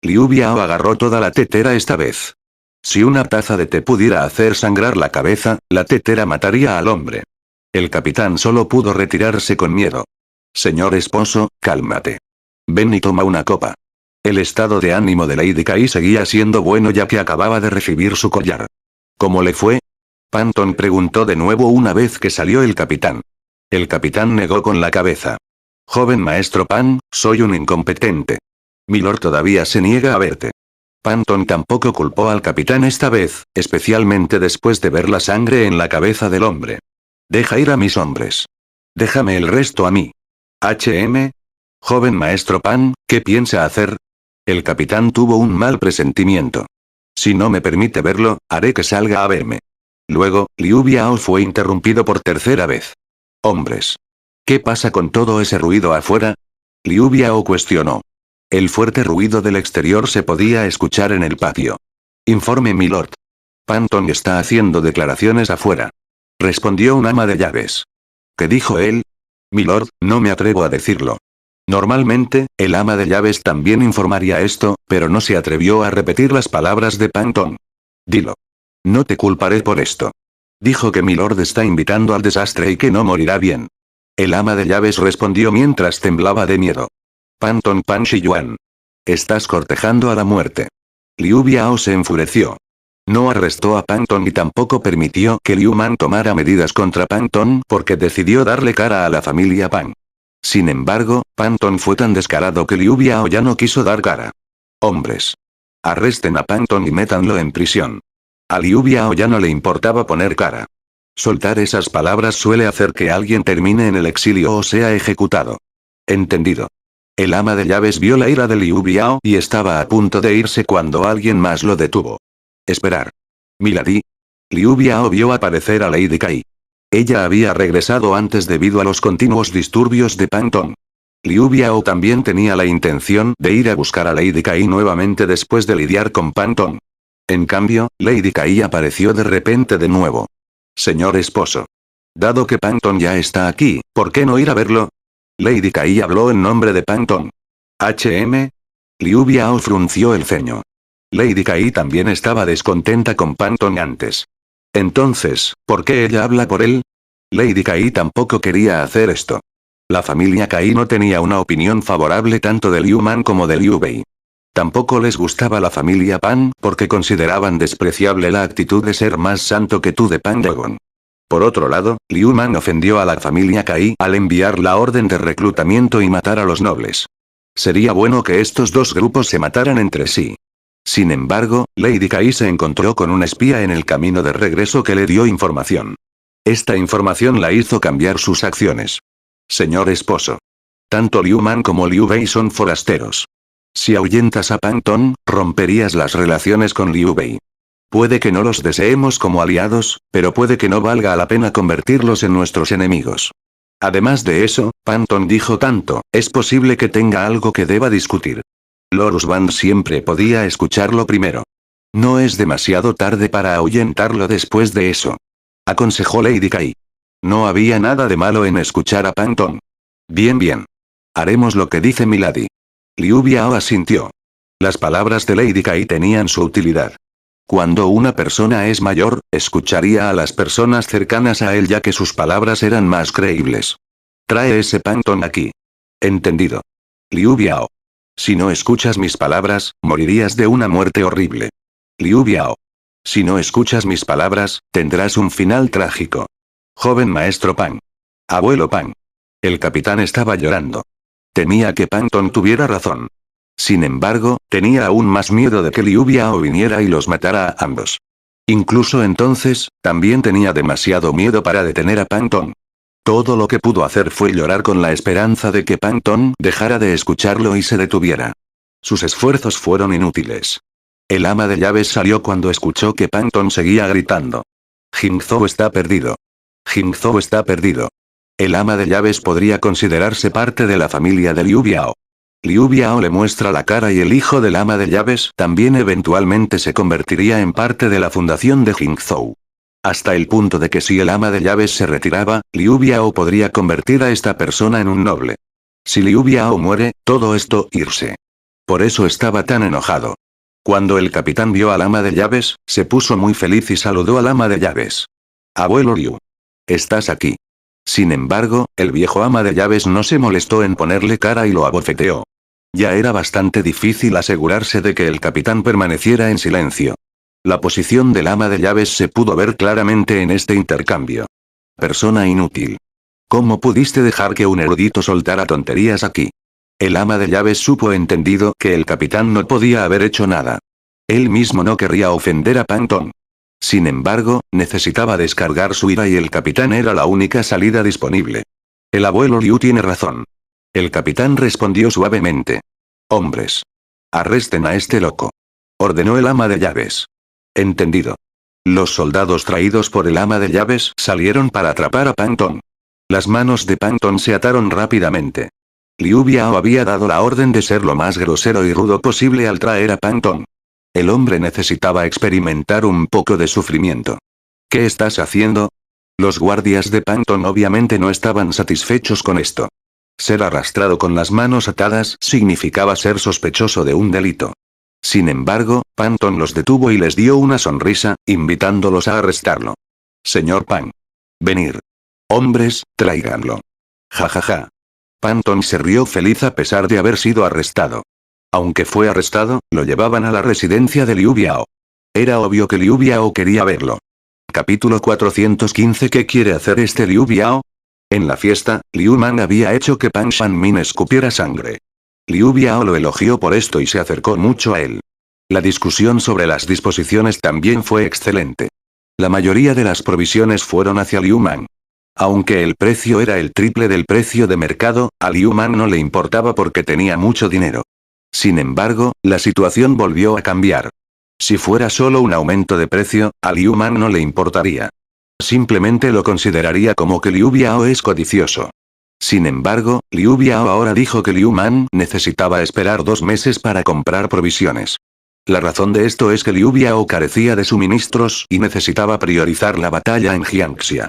Liu Biao agarró toda la tetera esta vez. Si una taza de té pudiera hacer sangrar la cabeza, la tetera mataría al hombre. El capitán solo pudo retirarse con miedo. Señor esposo, cálmate. Ven y toma una copa. El estado de ánimo de Lady Kai seguía siendo bueno ya que acababa de recibir su collar. ¿Cómo le fue? Panton preguntó de nuevo una vez que salió el capitán. El capitán negó con la cabeza. Joven maestro Pan, soy un incompetente. Milord todavía se niega a verte. Panton tampoco culpó al capitán esta vez, especialmente después de ver la sangre en la cabeza del hombre. Deja ir a mis hombres. Déjame el resto a mí. Joven maestro Pan, ¿qué piensa hacer? El capitán tuvo un mal presentimiento. Si no me permite verlo, haré que salga a verme. Luego, Liu Biao fue interrumpido por tercera vez. Hombres. ¿Qué pasa con todo ese ruido afuera? Liu Biao cuestionó. El fuerte ruido del exterior se podía escuchar en el patio. Informe milord. Panton está haciendo declaraciones afuera. Respondió un ama de llaves. ¿Qué dijo él? Milord, no me atrevo a decirlo. Normalmente, el ama de llaves también informaría esto, pero no se atrevió a repetir las palabras de Panton. Dilo. No te culparé por esto. Dijo que milord está invitando al desastre y que no morirá bien. El ama de llaves respondió mientras temblaba de miedo. Panton Pan Shiyuan. Estás cortejando a la muerte. Liu Biao se enfureció. No arrestó a Panton y tampoco permitió que Liu Man tomara medidas contra Panton porque decidió darle cara a la familia Pan. Sin embargo, Panton fue tan descarado que Liu Biao ya no quiso dar cara. Hombres. Arresten a Panton y métanlo en prisión. A Liu Biao ya no le importaba poner cara. Soltar esas palabras suele hacer que alguien termine en el exilio o sea ejecutado. Entendido. El ama de llaves vio la ira de Liu Biao y estaba a punto de irse cuando alguien más lo detuvo. Esperar. Milady. Liu Biao vio aparecer a Lady Kai. Ella había regresado antes debido a los continuos disturbios de Panton. Liu Biao también tenía la intención de ir a buscar a Lady Kai nuevamente después de lidiar con Panton. En cambio, Lady Kai apareció de repente de nuevo. Señor esposo. Dado que Panton ya está aquí, ¿por qué no ir a verlo? Lady Kai habló en nombre de Panton. Liu Biao frunció el ceño. Lady Kai también estaba descontenta con Panton antes. Entonces, ¿por qué ella habla por él? Lady Kai tampoco quería hacer esto. La familia Kai no tenía una opinión favorable tanto de Liu Man como de Liu Bei. Tampoco les gustaba la familia Pan porque consideraban despreciable la actitud de ser más santo que tú de Pan Dragon. Por otro lado, Liu Man ofendió a la familia Kai al enviar la orden de reclutamiento y matar a los nobles. Sería bueno que estos dos grupos se mataran entre sí. Sin embargo, Lady Kai se encontró con un espía en el camino de regreso que le dio información. Esta información la hizo cambiar sus acciones. Señor esposo. Tanto Liu Man como Liu Bei son forasteros. Si ahuyentas a Panton, romperías las relaciones con Liu Bei. Puede que no los deseemos como aliados, pero puede que no valga la pena convertirlos en nuestros enemigos. Además de eso, Panton dijo tanto, es posible que tenga algo que deba discutir. Lorus Band siempre podía escucharlo primero. No es demasiado tarde para ahuyentarlo después de eso. Aconsejó Lady Kai. No había nada de malo en escuchar a Panton. Bien. Haremos lo que dice Milady. Liu Biao asintió. Las palabras de Lady Kai tenían su utilidad. Cuando una persona es mayor, escucharía a las personas cercanas a él ya que sus palabras eran más creíbles. Trae ese Panton aquí. Entendido. Liu Biao. Si no escuchas mis palabras, morirías de una muerte horrible. Liu Biao. Si no escuchas mis palabras, tendrás un final trágico. Joven maestro Pan. Abuelo Pan. El capitán estaba llorando. Temía que Panton tuviera razón. Sin embargo, tenía aún más miedo de que Liu Biao viniera y los matara a ambos. Incluso entonces, también tenía demasiado miedo para detener a Panton. Todo lo que pudo hacer fue llorar con la esperanza de que Panton dejara de escucharlo y se detuviera. Sus esfuerzos fueron inútiles. El ama de llaves salió cuando escuchó que Panton seguía gritando. Jingzhou está perdido. Jingzhou está perdido. El ama de llaves podría considerarse parte de la familia de Liu Biao. Liu Biao le muestra la cara y el hijo del ama de llaves también eventualmente se convertiría en parte de la fundación de Jingzhou. Hasta el punto de que si el ama de llaves se retiraba, Liu Biao podría convertir a esta persona en un noble. Si Liu Biao muere, todo esto irse. Por eso estaba tan enojado. Cuando el capitán vio al ama de llaves, se puso muy feliz y saludó al ama de llaves. Abuelo Liu. Estás aquí. Sin embargo, el viejo ama de llaves no se molestó en ponerle cara y lo abofeteó. Ya era bastante difícil asegurarse de que el capitán permaneciera en silencio. La posición del ama de llaves se pudo ver claramente en este intercambio. Persona inútil. ¿Cómo pudiste dejar que un erudito soltara tonterías aquí? El ama de llaves supo entendido que el capitán no podía haber hecho nada. Él mismo no querría ofender a Pantón. Sin embargo, necesitaba descargar su ira y el capitán era la única salida disponible. El abuelo Liu tiene razón. El capitán respondió suavemente. Hombres. Arresten a este loco. Ordenó el ama de llaves. Entendido. Los soldados traídos por el ama de llaves salieron para atrapar a Pantón. Las manos de Pantón se ataron rápidamente. Liu Biao había dado la orden de ser lo más grosero y rudo posible al traer a Pantón. El hombre necesitaba experimentar un poco de sufrimiento. ¿Qué estás haciendo? Los guardias de Pantón obviamente no estaban satisfechos con esto. Ser arrastrado con las manos atadas significaba ser sospechoso de un delito. Sin embargo, Pantón los detuvo y les dio una sonrisa, invitándolos a arrestarlo. Señor Pan. Venir. Hombres, tráiganlo. Jajaja. Pantón se rió feliz a pesar de haber sido arrestado. Aunque fue arrestado, lo llevaban a la residencia de Liu Biao. Era obvio que Liu Biao quería verlo. Capítulo 415. ¿Qué quiere hacer este Liu Biao? En la fiesta, Liu Man había hecho que Pan Shanmin escupiera sangre. Liu Biao lo elogió por esto y se acercó mucho a él. La discusión sobre las disposiciones también fue excelente. La mayoría de las provisiones fueron hacia Liu Man. Aunque el precio era el triple del precio de mercado, a Liu Man no le importaba porque tenía mucho dinero. Sin embargo, la situación volvió a cambiar. Si fuera solo un aumento de precio, a Liu Man no le importaría. Simplemente lo consideraría como que Liu Biao es codicioso. Sin embargo, Liu Biao ahora dijo que Liu Man necesitaba esperar 2 meses para comprar provisiones. La razón de esto es que Liu Biao carecía de suministros y necesitaba priorizar la batalla en Jiangxia.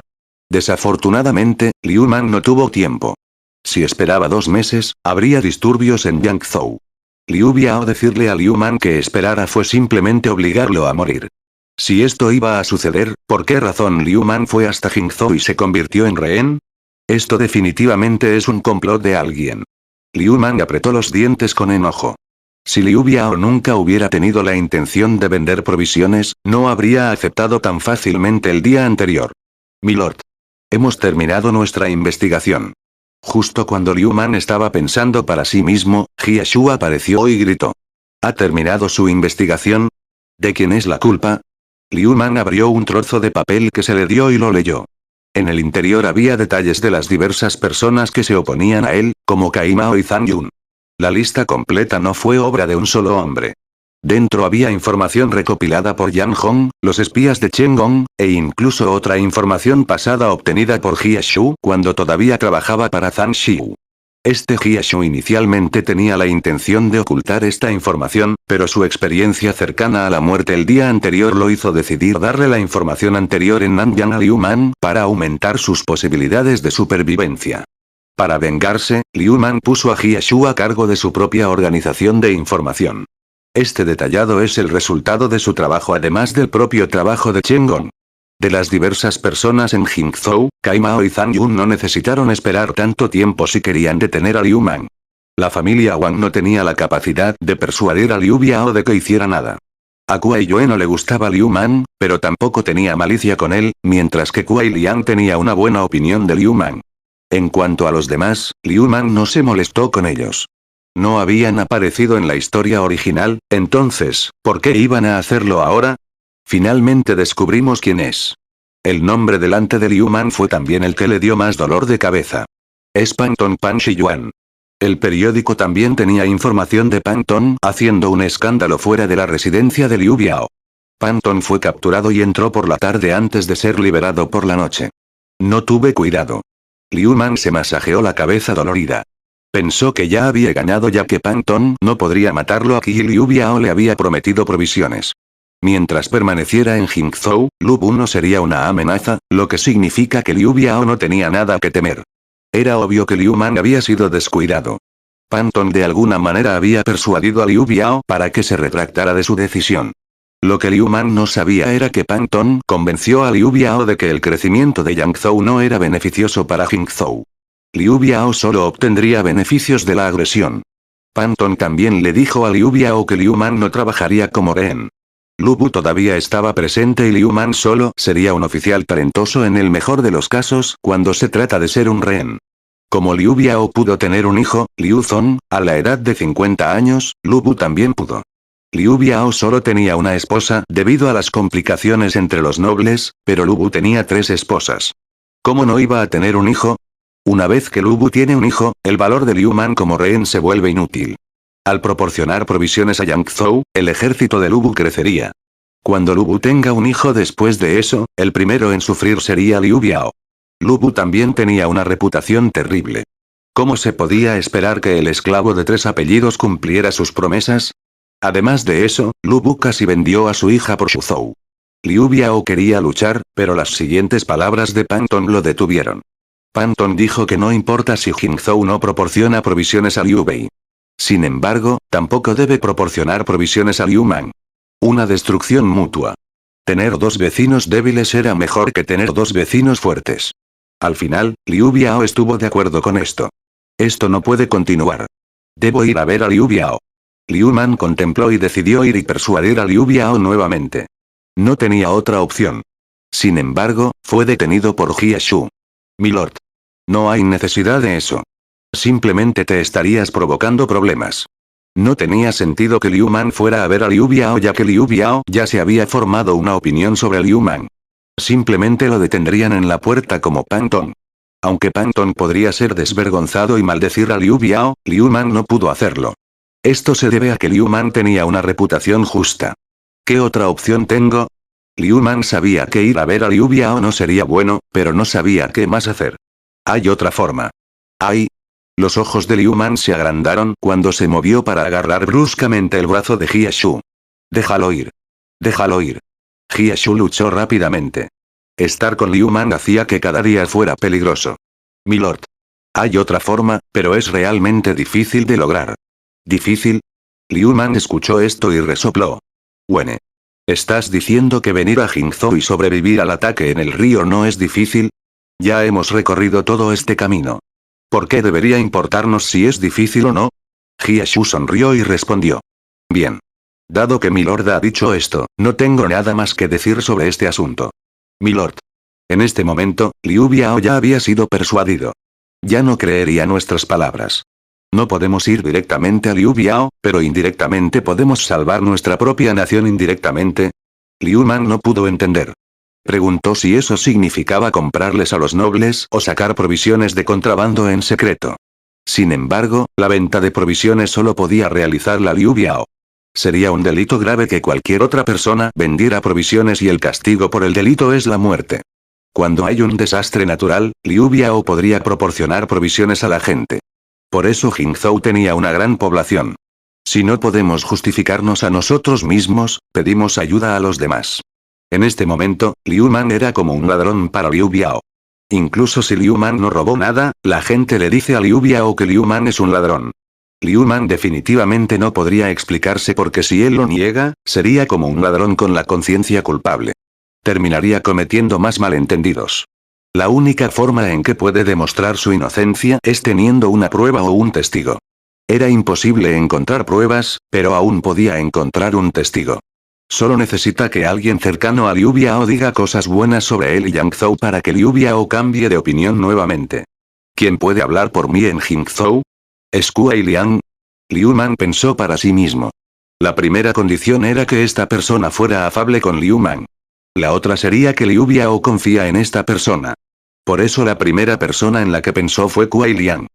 Desafortunadamente, Liu Man no tuvo tiempo. Si esperaba 2 meses, habría disturbios en Yangzhou. Liu Biao decirle a Liu Man que esperara fue simplemente obligarlo a morir. Si esto iba a suceder, ¿por qué razón Liu Man fue hasta Jingzhou y se convirtió en rehén? Esto definitivamente es un complot de alguien. Liu Man apretó los dientes con enojo. Si Liu Biao nunca hubiera tenido la intención de vender provisiones, no habría aceptado tan fácilmente el día anterior. Milord. Hemos terminado nuestra investigación. Justo cuando Liu Man estaba pensando para sí mismo, Jia Shu apareció y gritó. ¿Ha terminado su investigación? ¿De quién es la culpa? Liu Man abrió un trozo de papel que se le dio y lo leyó. En el interior había detalles de las diversas personas que se oponían a él, como Cai Mao y Zhang Yun. La lista completa no fue obra de un solo hombre. Dentro había información recopilada por Yang Hong, los espías de Chen Gong, e incluso otra información pasada obtenida por Jia Shu cuando todavía trabajaba para Zhang Xiu. Este Jia Shu inicialmente tenía la intención de ocultar esta información, pero su experiencia cercana a la muerte el día anterior lo hizo decidir darle la información anterior en Nanyang a Liu Man para aumentar sus posibilidades de supervivencia. Para vengarse, Liu Man puso a Jia Shu a cargo de su propia organización de información. Este detallado es el resultado de su trabajo además del propio trabajo de Chen Gong. De las diversas personas en Jingzhou, Cai Mao y Zhang Yun no necesitaron esperar tanto tiempo si querían detener a Liu Man. La familia Wang no tenía la capacidad de persuadir a Liu Biao de que hiciera nada. A Kuai Yue no le gustaba Liu Man, pero tampoco tenía malicia con él, mientras que Kuai Liang tenía una buena opinión de Liu Man. En cuanto a los demás, Liu Man no se molestó con ellos. No habían aparecido en la historia original, entonces, ¿por qué iban a hacerlo ahora? Finalmente descubrimos quién es. El nombre delante de Liu Man fue también el que le dio más dolor de cabeza. Es Pantón Pan Shiyuan. El periódico también tenía información de Pantón haciendo un escándalo fuera de la residencia de Liu Biao. Pantón fue capturado y entró por la tarde antes de ser liberado por la noche. No tuve cuidado. Liu Man se masajeó la cabeza dolorida. Pensó que ya había ganado ya que Pantón no podría matarlo aquí y Liu Biao le había prometido provisiones. Mientras permaneciera en Jingzhou, Lu Bu no sería una amenaza, lo que significa que Liu Biao no tenía nada que temer. Era obvio que Liu Man había sido descuidado. Pantón de alguna manera había persuadido a Liu Biao para que se retractara de su decisión. Lo que Liu Man no sabía era que Pantón convenció a Liu Biao de que el crecimiento de Yangzhou no era beneficioso para Jingzhou. Liu Biao solo obtendría beneficios de la agresión. Pantón también le dijo a Liu Biao que Liu Man no trabajaría como rehén. Lu Bu todavía estaba presente y Liu Man solo sería un oficial talentoso en el mejor de los casos cuando se trata de ser un rehén. Como Liu Biao pudo tener un hijo, Liu Zong, a la edad de 50 años, Lu Bu también pudo. Liu Biao solo tenía una esposa debido a las complicaciones entre los nobles, pero Lu Bu tenía 3 esposas. ¿Cómo no iba a tener un hijo? Una vez que Lu Bu tiene un hijo, el valor de Liu Man como rehén se vuelve inútil. Al proporcionar provisiones a Yang Zhou, el ejército de Lu Bu crecería. Cuando Lu Bu tenga un hijo después de eso, el primero en sufrir sería Liu Biao. Lu Bu también tenía una reputación terrible. ¿Cómo se podía esperar que el esclavo de 3 apellidos cumpliera sus promesas? Además de eso, Lu Bu casi vendió a su hija por Xu Zhou. Liu Biao quería luchar, pero las siguientes palabras de Pan Tong lo detuvieron. Pan Tong dijo que no importa si Jing Zhou no proporciona provisiones a Liu Bei. Sin embargo, tampoco debe proporcionar provisiones a Liu Man. Una destrucción mutua. Tener 2 vecinos débiles era mejor que tener 2 vecinos fuertes. Al final, Liu Biao estuvo de acuerdo con esto. Esto no puede continuar. Debo ir a ver a Liu Biao. Liu Man contempló y decidió ir y persuadir a Liu Biao nuevamente. No tenía otra opción. Sin embargo, fue detenido por Jia Shu. Milord. No hay necesidad de eso. Simplemente te estarías provocando problemas. No tenía sentido que Liu Man fuera a ver a Liu Biao ya que Liu Biao ya se había formado una opinión sobre Liu Man. Simplemente lo detendrían en la puerta como Pan Tong. Aunque Pan Tong podría ser desvergonzado y maldecir a Liu Biao, Liu Man no pudo hacerlo. Esto se debe a que Liu Man tenía una reputación justa. ¿Qué otra opción tengo? Liu Man sabía que ir a ver a Liu Biao no sería bueno, pero no sabía qué más hacer. Hay otra forma. ¡Ay! Los ojos de Liu Man se agrandaron cuando se movió para agarrar bruscamente el brazo de Jia Shu. Déjalo ir. Déjalo ir. Jia Shu luchó rápidamente. Estar con Liu Man hacía que cada día fuera peligroso. Milord. Hay otra forma, pero es realmente difícil de lograr. ¿Difícil? Liu Man escuchó esto y resopló. Bueno. ¿Estás diciendo que venir a Jingzhou y sobrevivir al ataque en el río no es difícil? Ya hemos recorrido todo este camino. ¿Por qué debería importarnos si es difícil o no? Jia Shu sonrió y respondió. Bien. Dado que Milord ha dicho esto, no tengo nada más que decir sobre este asunto. Milord. En este momento, Liu Biao ya había sido persuadido. Ya no creería nuestras palabras. No podemos ir directamente a Liu Biao, pero indirectamente podemos salvar nuestra propia nación indirectamente. Liu Man no pudo entender. Preguntó si eso significaba comprarles a los nobles o sacar provisiones de contrabando en secreto. Sin embargo, la venta de provisiones solo podía realizarla Liu Biao. Sería un delito grave que cualquier otra persona vendiera provisiones y el castigo por el delito es la muerte. Cuando hay un desastre natural, Liu Biao podría proporcionar provisiones a la gente. Por eso Jingzhou tenía una gran población. Si no podemos justificarnos a nosotros mismos, pedimos ayuda a los demás. En este momento, Liu Man era como un ladrón para Liu Biao. Incluso si Liu Man no robó nada, la gente le dice a Liu Biao que Liu Man es un ladrón. Liu Man definitivamente no podría explicarse porque si él lo niega, sería como un ladrón con la conciencia culpable. Terminaría cometiendo más malentendidos. La única forma en que puede demostrar su inocencia es teniendo una prueba o un testigo. Era imposible encontrar pruebas, pero aún podía encontrar un testigo. Solo necesita que alguien cercano a Liu Biao diga cosas buenas sobre él y Yang Zhou para que Liu Biao cambie de opinión nuevamente. ¿Quién puede hablar por mí en Jingzhou? ¿Es Kuai Liang? Liu Man pensó para sí mismo. La primera condición era que esta persona fuera afable con Liu Man. La otra sería que Liu Biao confía en esta persona. Por eso la primera persona en la que pensó fue Kuai Liang.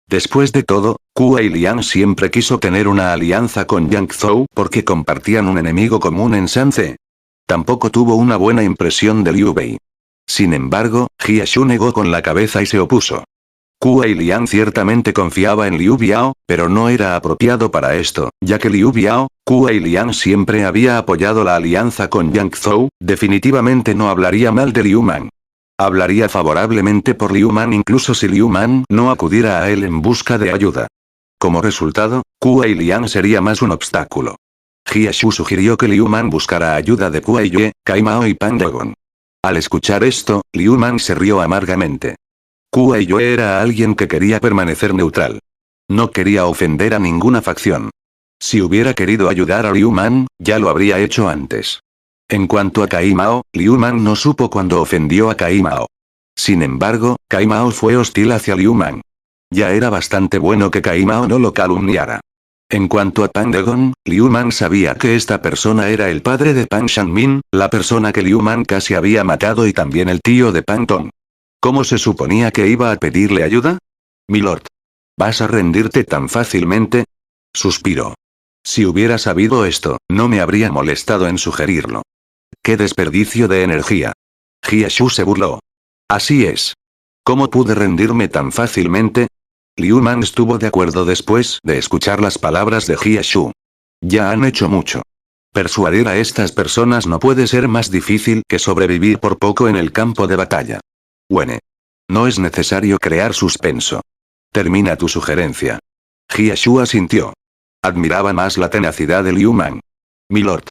Después de todo, Kuai Liang siempre quiso tener una alianza con Yang Zhou porque compartían un enemigo común en Sanze. Tampoco tuvo una buena impresión de Liu Bei. Sin embargo, Jia Shu negó con la cabeza y se opuso. Kuai Liang ciertamente confiaba en Liu Biao, pero no era apropiado para esto, ya que Liu Biao, Kuai Liang siempre había apoyado la alianza con Yang Zhou, definitivamente no hablaría mal de Liu Man. Hablaría favorablemente por Liu Man incluso si Liu Man no acudiera a él en busca de ayuda. Como resultado, Kuai Liang sería más un obstáculo. Jia Shu sugirió que Liu Man buscara ayuda de Kuai Ye, Kai Mao y Pan Dagon. Al escuchar esto, Liu Man se rió amargamente. Kuai Ye era alguien que quería permanecer neutral. No quería ofender a ninguna facción. Si hubiera querido ayudar a Liu Man, ya lo habría hecho antes. En cuanto a Cai Mao, Liu Man no supo cuándo ofendió a Cai Mao. Sin embargo, Cai Mao fue hostil hacia Liu Man. Ya era bastante bueno que Cai Mao no lo calumniara. En cuanto a Pan Degon, Liu Man sabía que esta persona era el padre de Pan Shanmin, la persona que Liu Man casi había matado y también el tío de Pan Tong. ¿Cómo se suponía que iba a pedirle ayuda? Milord. ¿Vas a rendirte tan fácilmente? Suspiró. Si hubiera sabido esto, no me habría molestado en sugerirlo. ¡Qué desperdicio de energía! Jia Shu se burló. Así es. ¿Cómo pude rendirme tan fácilmente? Liu Man estuvo de acuerdo después de escuchar las palabras de Jia Shu. Ya han hecho mucho. Persuadir a estas personas no puede ser más difícil que sobrevivir por poco en el campo de batalla. Wene. No es necesario crear suspenso. Termina tu sugerencia. Jia Shu asintió. Admiraba más la tenacidad de Liu Man. Milord.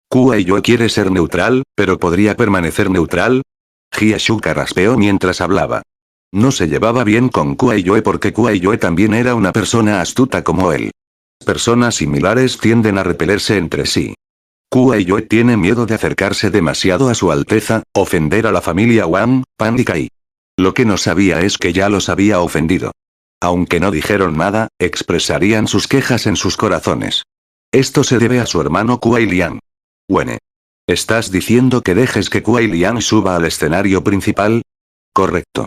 Kuai Yue quiere ser neutral, pero ¿podría permanecer neutral? Jia Shu carraspeó mientras hablaba. No se llevaba bien con Kuai Yue porque Kuai Yue también era una persona astuta como él. Personas similares tienden a repelerse entre sí. Kuai Yue tiene miedo de acercarse demasiado a su Alteza, ofender a la familia Wang, Pan y Kai. Lo que no sabía es que ya los había ofendido. Aunque no dijeron nada, expresarían sus quejas en sus corazones. Esto se debe a su hermano Kuai Liang. Wene. ¿Estás diciendo que dejes que Kuai Liang suba al escenario principal? Correcto.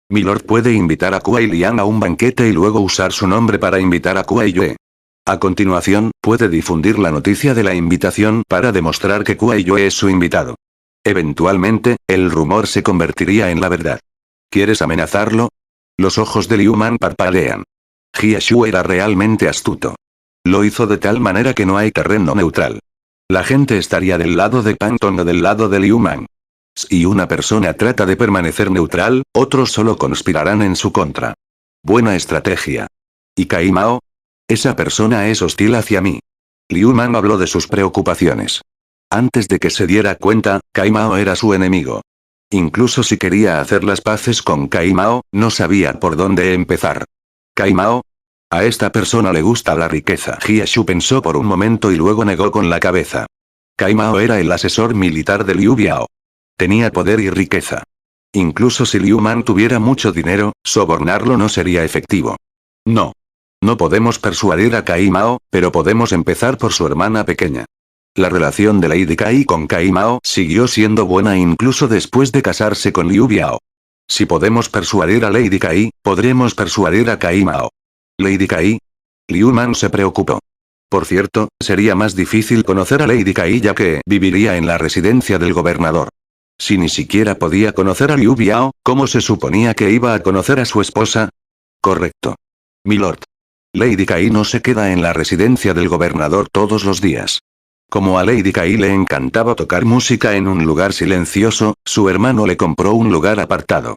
Milord puede invitar a Kuai Liang a un banquete y luego usar su nombre para invitar a Kuai Yue. A continuación, puede difundir la noticia de la invitación para demostrar que Kuai Yue es su invitado. Eventualmente, el rumor se convertiría en la verdad. ¿Quieres amenazarlo? Los ojos de Liu Man parpadean. Jia Shu era realmente astuto. Lo hizo de tal manera que no hay terreno neutral. La gente estaría del lado de Pan Tong o del lado de Liu Man. Si una persona trata de permanecer neutral, otros solo conspirarán en su contra. Buena estrategia. ¿Y Cai Mao? Esa persona es hostil hacia mí. Liu Man habló de sus preocupaciones. Antes de que se diera cuenta, Cai Mao era su enemigo. Incluso si quería hacer las paces con Cai Mao, no sabía por dónde empezar. ¿Cai Mao? A esta persona le gusta la riqueza. Jia Shu pensó por un momento y luego negó con la cabeza. Cai Mao era el asesor militar de Liu Biao. Tenía poder y riqueza. Incluso si Liu Man tuviera mucho dinero, sobornarlo no sería efectivo. No. No podemos persuadir a Cai Mao, pero podemos empezar por su hermana pequeña. La relación de Lady Kai con Cai Mao siguió siendo buena incluso después de casarse con Liu Biao. Si podemos persuadir a Lady Kai, podremos persuadir a Cai Mao. ¿Lady Kai? Liu Man se preocupó. Por cierto, sería más difícil conocer a Lady Kai ya que viviría en la residencia del gobernador. Si ni siquiera podía conocer a Liu Biao, ¿cómo se suponía que iba a conocer a su esposa? Correcto. Milord. Lady Kai no se queda en la residencia del gobernador todos los días. Como a Lady Kai le encantaba tocar música en un lugar silencioso, su hermano le compró un lugar apartado.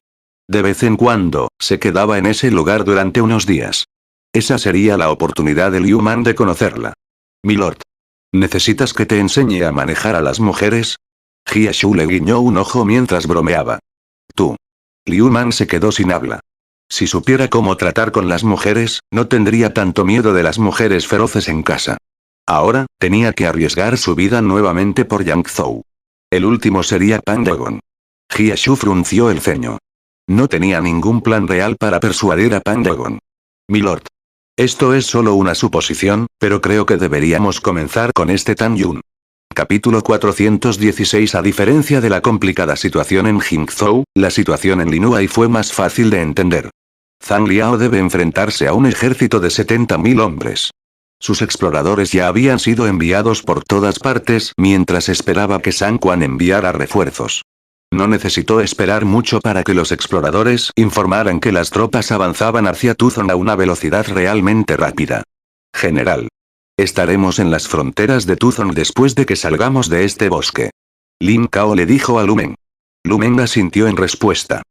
De vez en cuando, se quedaba en ese lugar durante unos días. Esa sería la oportunidad de Liu Man de conocerla. Milord. ¿Necesitas que te enseñe a manejar a las mujeres? Jia Shu le guiñó un ojo mientras bromeaba. Tú. Liu Man se quedó sin habla. Si supiera cómo tratar con las mujeres, no tendría tanto miedo de las mujeres feroces en casa. Ahora, tenía que arriesgar su vida nuevamente por Yang Zhou. El último sería Pan Degon. Jia Shu frunció el ceño. No tenía ningún plan real para persuadir a Pan Degon. Milord. Esto es solo una suposición, pero creo que deberíamos comenzar con este Tan Yun. Capítulo 416. A diferencia de la complicada situación en Jingzhou, la situación en Linuai fue más fácil de entender. Zhang Liao debe enfrentarse a un ejército de 70.000 hombres. Sus exploradores ya habían sido enviados por todas partes mientras esperaba que San Quan enviara refuerzos. No necesitó esperar mucho para que los exploradores informaran que las tropas avanzaban hacia Tuzon a una velocidad realmente rápida. General. Estaremos en las fronteras de Tuzon después de que salgamos de este bosque. Lin Cao le dijo a Lumen. Lumen asintió en respuesta.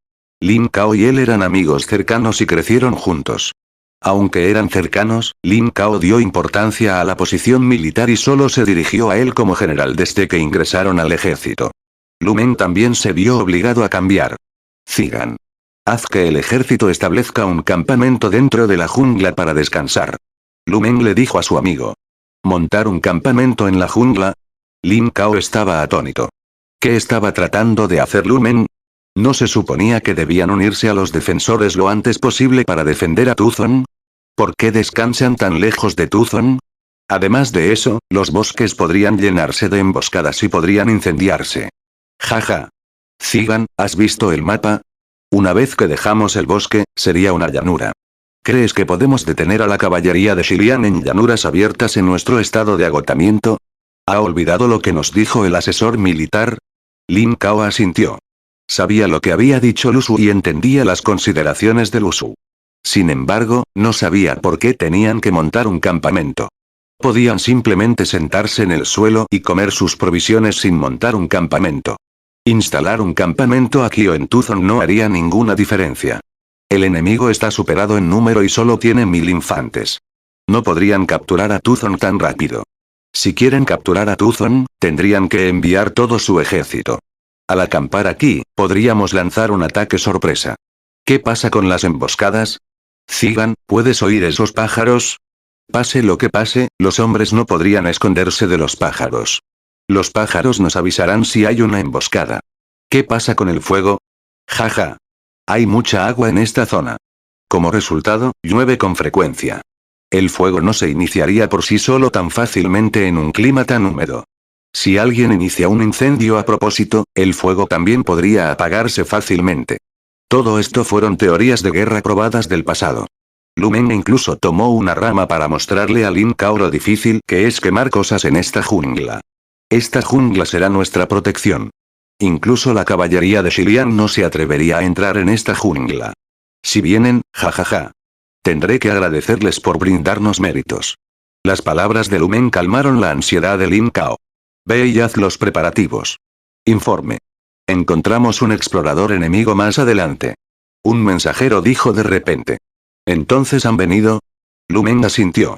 Lin Cao y él eran amigos cercanos y crecieron juntos. Aunque eran cercanos, Lin Cao dio importancia a la posición militar y solo se dirigió a él como general desde que ingresaron al ejército. Lumen también se vio obligado a cambiar. Zigan. Haz que el ejército establezca un campamento dentro de la jungla para descansar. Lumen le dijo a su amigo. ¿Montar un campamento en la jungla? Lin Kao estaba atónito. ¿Qué estaba tratando de hacer Lumen? ¿No se suponía que debían unirse a los defensores lo antes posible para defender a Tuzon? ¿Por qué descansan tan lejos de Tuzon? Además de eso, los bosques podrían llenarse de emboscadas y podrían incendiarse. Jaja. Zigan, ¿has visto el mapa? Una vez que dejamos el bosque, sería una llanura. ¿Crees que podemos detener a la caballería de Xilian en llanuras abiertas en nuestro estado de agotamiento? ¿Ha olvidado lo que nos dijo el asesor militar? Lin Kao asintió. Sabía lo que había dicho Lu Su y entendía las consideraciones de Lu Su. Sin embargo, no sabía por qué tenían que montar un campamento. Podían simplemente sentarse en el suelo y comer sus provisiones sin montar un campamento. Instalar un campamento aquí o en Tuzon no haría ninguna diferencia. El enemigo está superado en número y solo tiene 1000 infantes. No podrían capturar a Tuzon tan rápido. Si quieren capturar a Tuzon, tendrían que enviar todo su ejército. Al acampar aquí, podríamos lanzar un ataque sorpresa. ¿Qué pasa con las emboscadas? Zigan, ¿puedes oír esos pájaros? Pase lo que pase, los hombres no podrían esconderse de los pájaros. Los pájaros nos avisarán si hay una emboscada. ¿Qué pasa con el fuego? Jaja. Hay mucha agua en esta zona. Como resultado, llueve con frecuencia. El fuego no se iniciaría por sí solo tan fácilmente en un clima tan húmedo. Si alguien inicia un incendio a propósito, el fuego también podría apagarse fácilmente. Todo esto fueron teorías de guerra probadas del pasado. Lumen incluso tomó una rama para mostrarle a Lin Kao lo difícil que es quemar cosas en esta jungla. Esta jungla será nuestra protección. Incluso la caballería de Xilian no se atrevería a entrar en esta jungla. Si vienen, jajaja. Tendré que agradecerles por brindarnos méritos. Las palabras de Lumen calmaron la ansiedad de Lin Kao. Ve y haz los preparativos. Informe. Encontramos un explorador enemigo más adelante. Un mensajero dijo de repente. ¿Entonces han venido? Lumen asintió.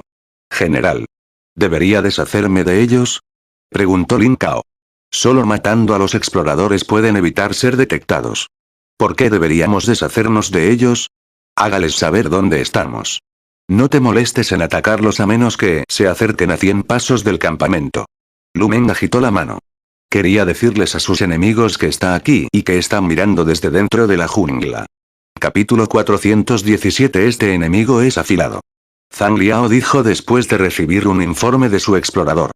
General. ¿Debería deshacerme de ellos? Preguntó Lin Kao. Solo matando a los exploradores pueden evitar ser detectados. ¿Por qué deberíamos deshacernos de ellos? Hágales saber dónde estamos. No te molestes en atacarlos a menos que se acerquen a 100 pasos del campamento. Lumen agitó la mano. Quería decirles a sus enemigos que está aquí y que están mirando desde dentro de la jungla. Capítulo 417. Este enemigo es afilado. Zhang Liao dijo después de recibir un informe de su explorador.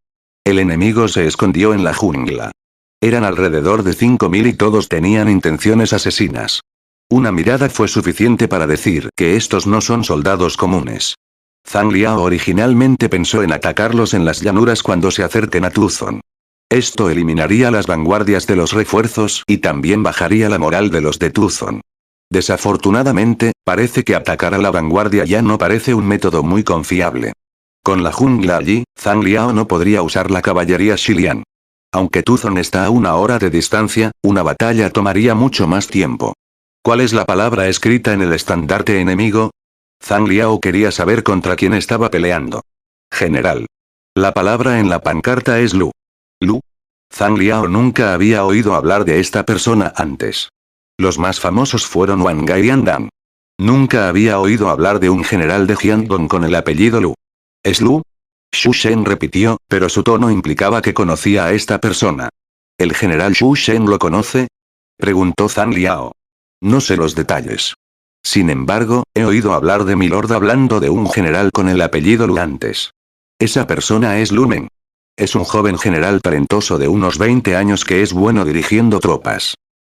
El enemigo se escondió en la jungla. Eran alrededor de 5000 y todos tenían intenciones asesinas. Una mirada fue suficiente para decir que estos no son soldados comunes. Zhang Liao originalmente pensó en atacarlos en las llanuras cuando se acerquen a Tuzon. Esto eliminaría las vanguardias de los refuerzos y también bajaría la moral de los de Tuzon. Desafortunadamente, parece que atacar a la vanguardia ya no parece un método muy confiable. Con la jungla allí, Zhang Liao no podría usar la caballería Xilian. Aunque Tuzon está a 1 hora de distancia, una batalla tomaría mucho más tiempo. ¿Cuál es la palabra escrita en el estandarte enemigo? Zhang Liao quería saber contra quién estaba peleando. General. La palabra en la pancarta es Lu. Lu. Zhang Liao nunca había oído hablar de esta persona antes. Los más famosos fueron Wang Gai y Andan. Nunca había oído hablar de un general de Jiangdong con el apellido Lu. ¿Es Lu? Xu Shen repitió, pero su tono implicaba que conocía a esta persona. ¿El general Xu Shen lo conoce? Preguntó Zhang Liao. No sé los detalles. Sin embargo, he oído hablar de mi lord hablando de un general con el apellido Lu antes. Esa persona es Lumen. Es un joven general talentoso de unos 20 años que es bueno dirigiendo tropas.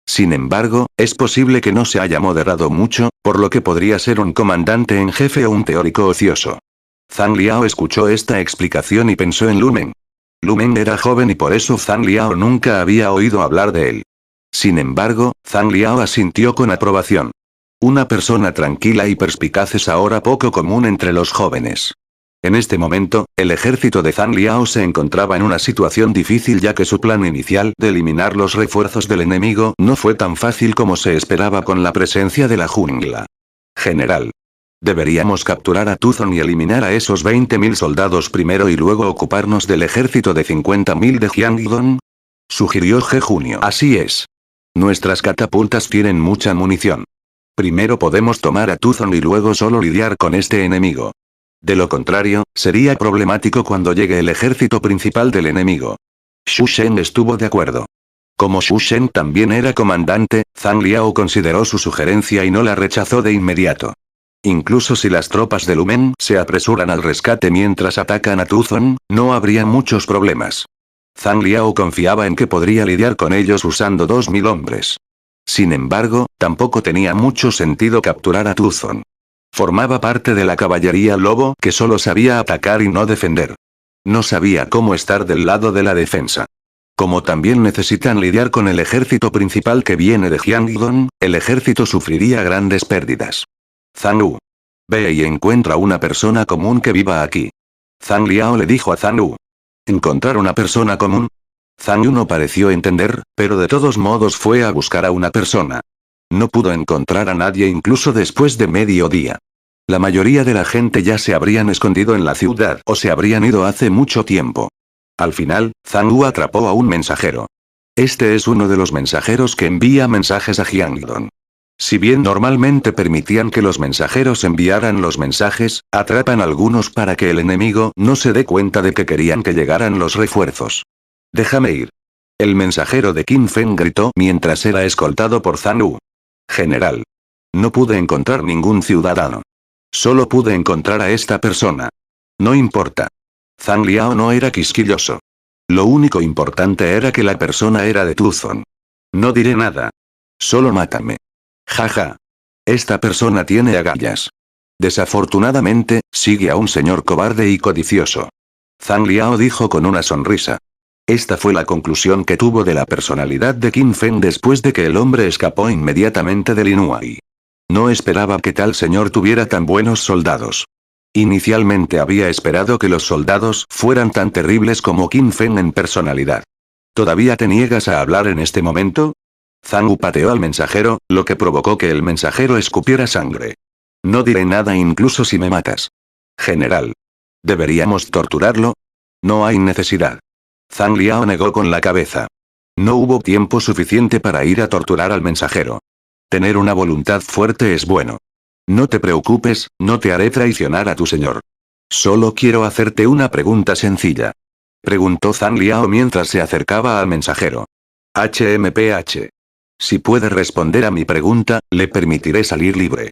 Sin embargo, es posible que no se haya moderado mucho, por lo que podría ser un comandante en jefe o un teórico ocioso. Zhang Liao escuchó esta explicación y pensó en Lumen. Lumen era joven y por eso Zhang Liao nunca había oído hablar de él. Sin embargo, Zhang Liao asintió con aprobación. Una persona tranquila y perspicaz es ahora poco común entre los jóvenes. En este momento, el ejército de Zhang Liao se encontraba en una situación difícil ya que su plan inicial de eliminar los refuerzos del enemigo no fue tan fácil como se esperaba con la presencia de la jungla. General. Deberíamos capturar a Tuzon y eliminar a esos 20.000 soldados primero y luego ocuparnos del ejército de 50.000 de Jiangdong. Sugirió Ge Junio. Así es. Nuestras catapultas tienen mucha munición. Primero podemos tomar a Tuzon y luego solo lidiar con este enemigo. De lo contrario, sería problemático cuando llegue el ejército principal del enemigo. Xu Shen estuvo de acuerdo. Como Xu Shen también era comandante, Zhang Liao consideró su sugerencia y no la rechazó de inmediato. Incluso si las tropas de Lumen se apresuran al rescate mientras atacan a Tuzon, no habría muchos problemas. Zhang Liao confiaba en que podría lidiar con ellos usando 2000 hombres. Sin embargo, tampoco tenía mucho sentido capturar a Tuzon. Formaba parte de la caballería lobo que solo sabía atacar y no defender. No sabía cómo estar del lado de la defensa. Como también necesitan lidiar con el ejército principal que viene de Jiangdong, el ejército sufriría grandes pérdidas. Zhang Wu. Ve y encuentra una persona común que viva aquí. Zhang Liao le dijo a Zhang Wu. ¿Encontrar una persona común? Zhang Wu no pareció entender, pero de todos modos fue a buscar a una persona. No pudo encontrar a nadie incluso después de mediodía. La mayoría de la gente ya se habrían escondido en la ciudad o se habrían ido hace mucho tiempo. Al final, Zhang Wu atrapó a un mensajero. Este es uno de los mensajeros que envía mensajes a Jiangdong. Si bien normalmente permitían que los mensajeros enviaran los mensajes, atrapan algunos para que el enemigo no se dé cuenta de que querían que llegaran los refuerzos. Déjame ir. El mensajero de Qin Feng gritó mientras era escoltado por Zhang Wu. General. No pude encontrar ningún ciudadano. Solo pude encontrar a esta persona. No importa. Zhang Liao no era quisquilloso. Lo único importante era que la persona era de Tuzon. No diré nada. Solo mátame. Jaja. Esta persona tiene agallas. Desafortunadamente, sigue a un señor cobarde y codicioso. Zhang Liao dijo con una sonrisa. Esta fue la conclusión que tuvo de la personalidad de Qin Feng después de que el hombre escapó inmediatamente de Lin Huai. No esperaba que tal señor tuviera tan buenos soldados. Inicialmente había esperado que los soldados fueran tan terribles como Qin Feng en personalidad. ¿Todavía te niegas a hablar en este momento? Zhang Wu pateó al mensajero, lo que provocó que el mensajero escupiera sangre. No diré nada incluso si me matas. General. ¿Deberíamos torturarlo? No hay necesidad. Zhang Liao negó con la cabeza. No hubo tiempo suficiente para ir a torturar al mensajero. Tener una voluntad fuerte es bueno. No te preocupes, no te haré traicionar a tu señor. Solo quiero hacerte una pregunta sencilla. Preguntó Zhang Liao mientras se acercaba al mensajero. HMPH. Si puede responder a mi pregunta, le permitiré salir libre.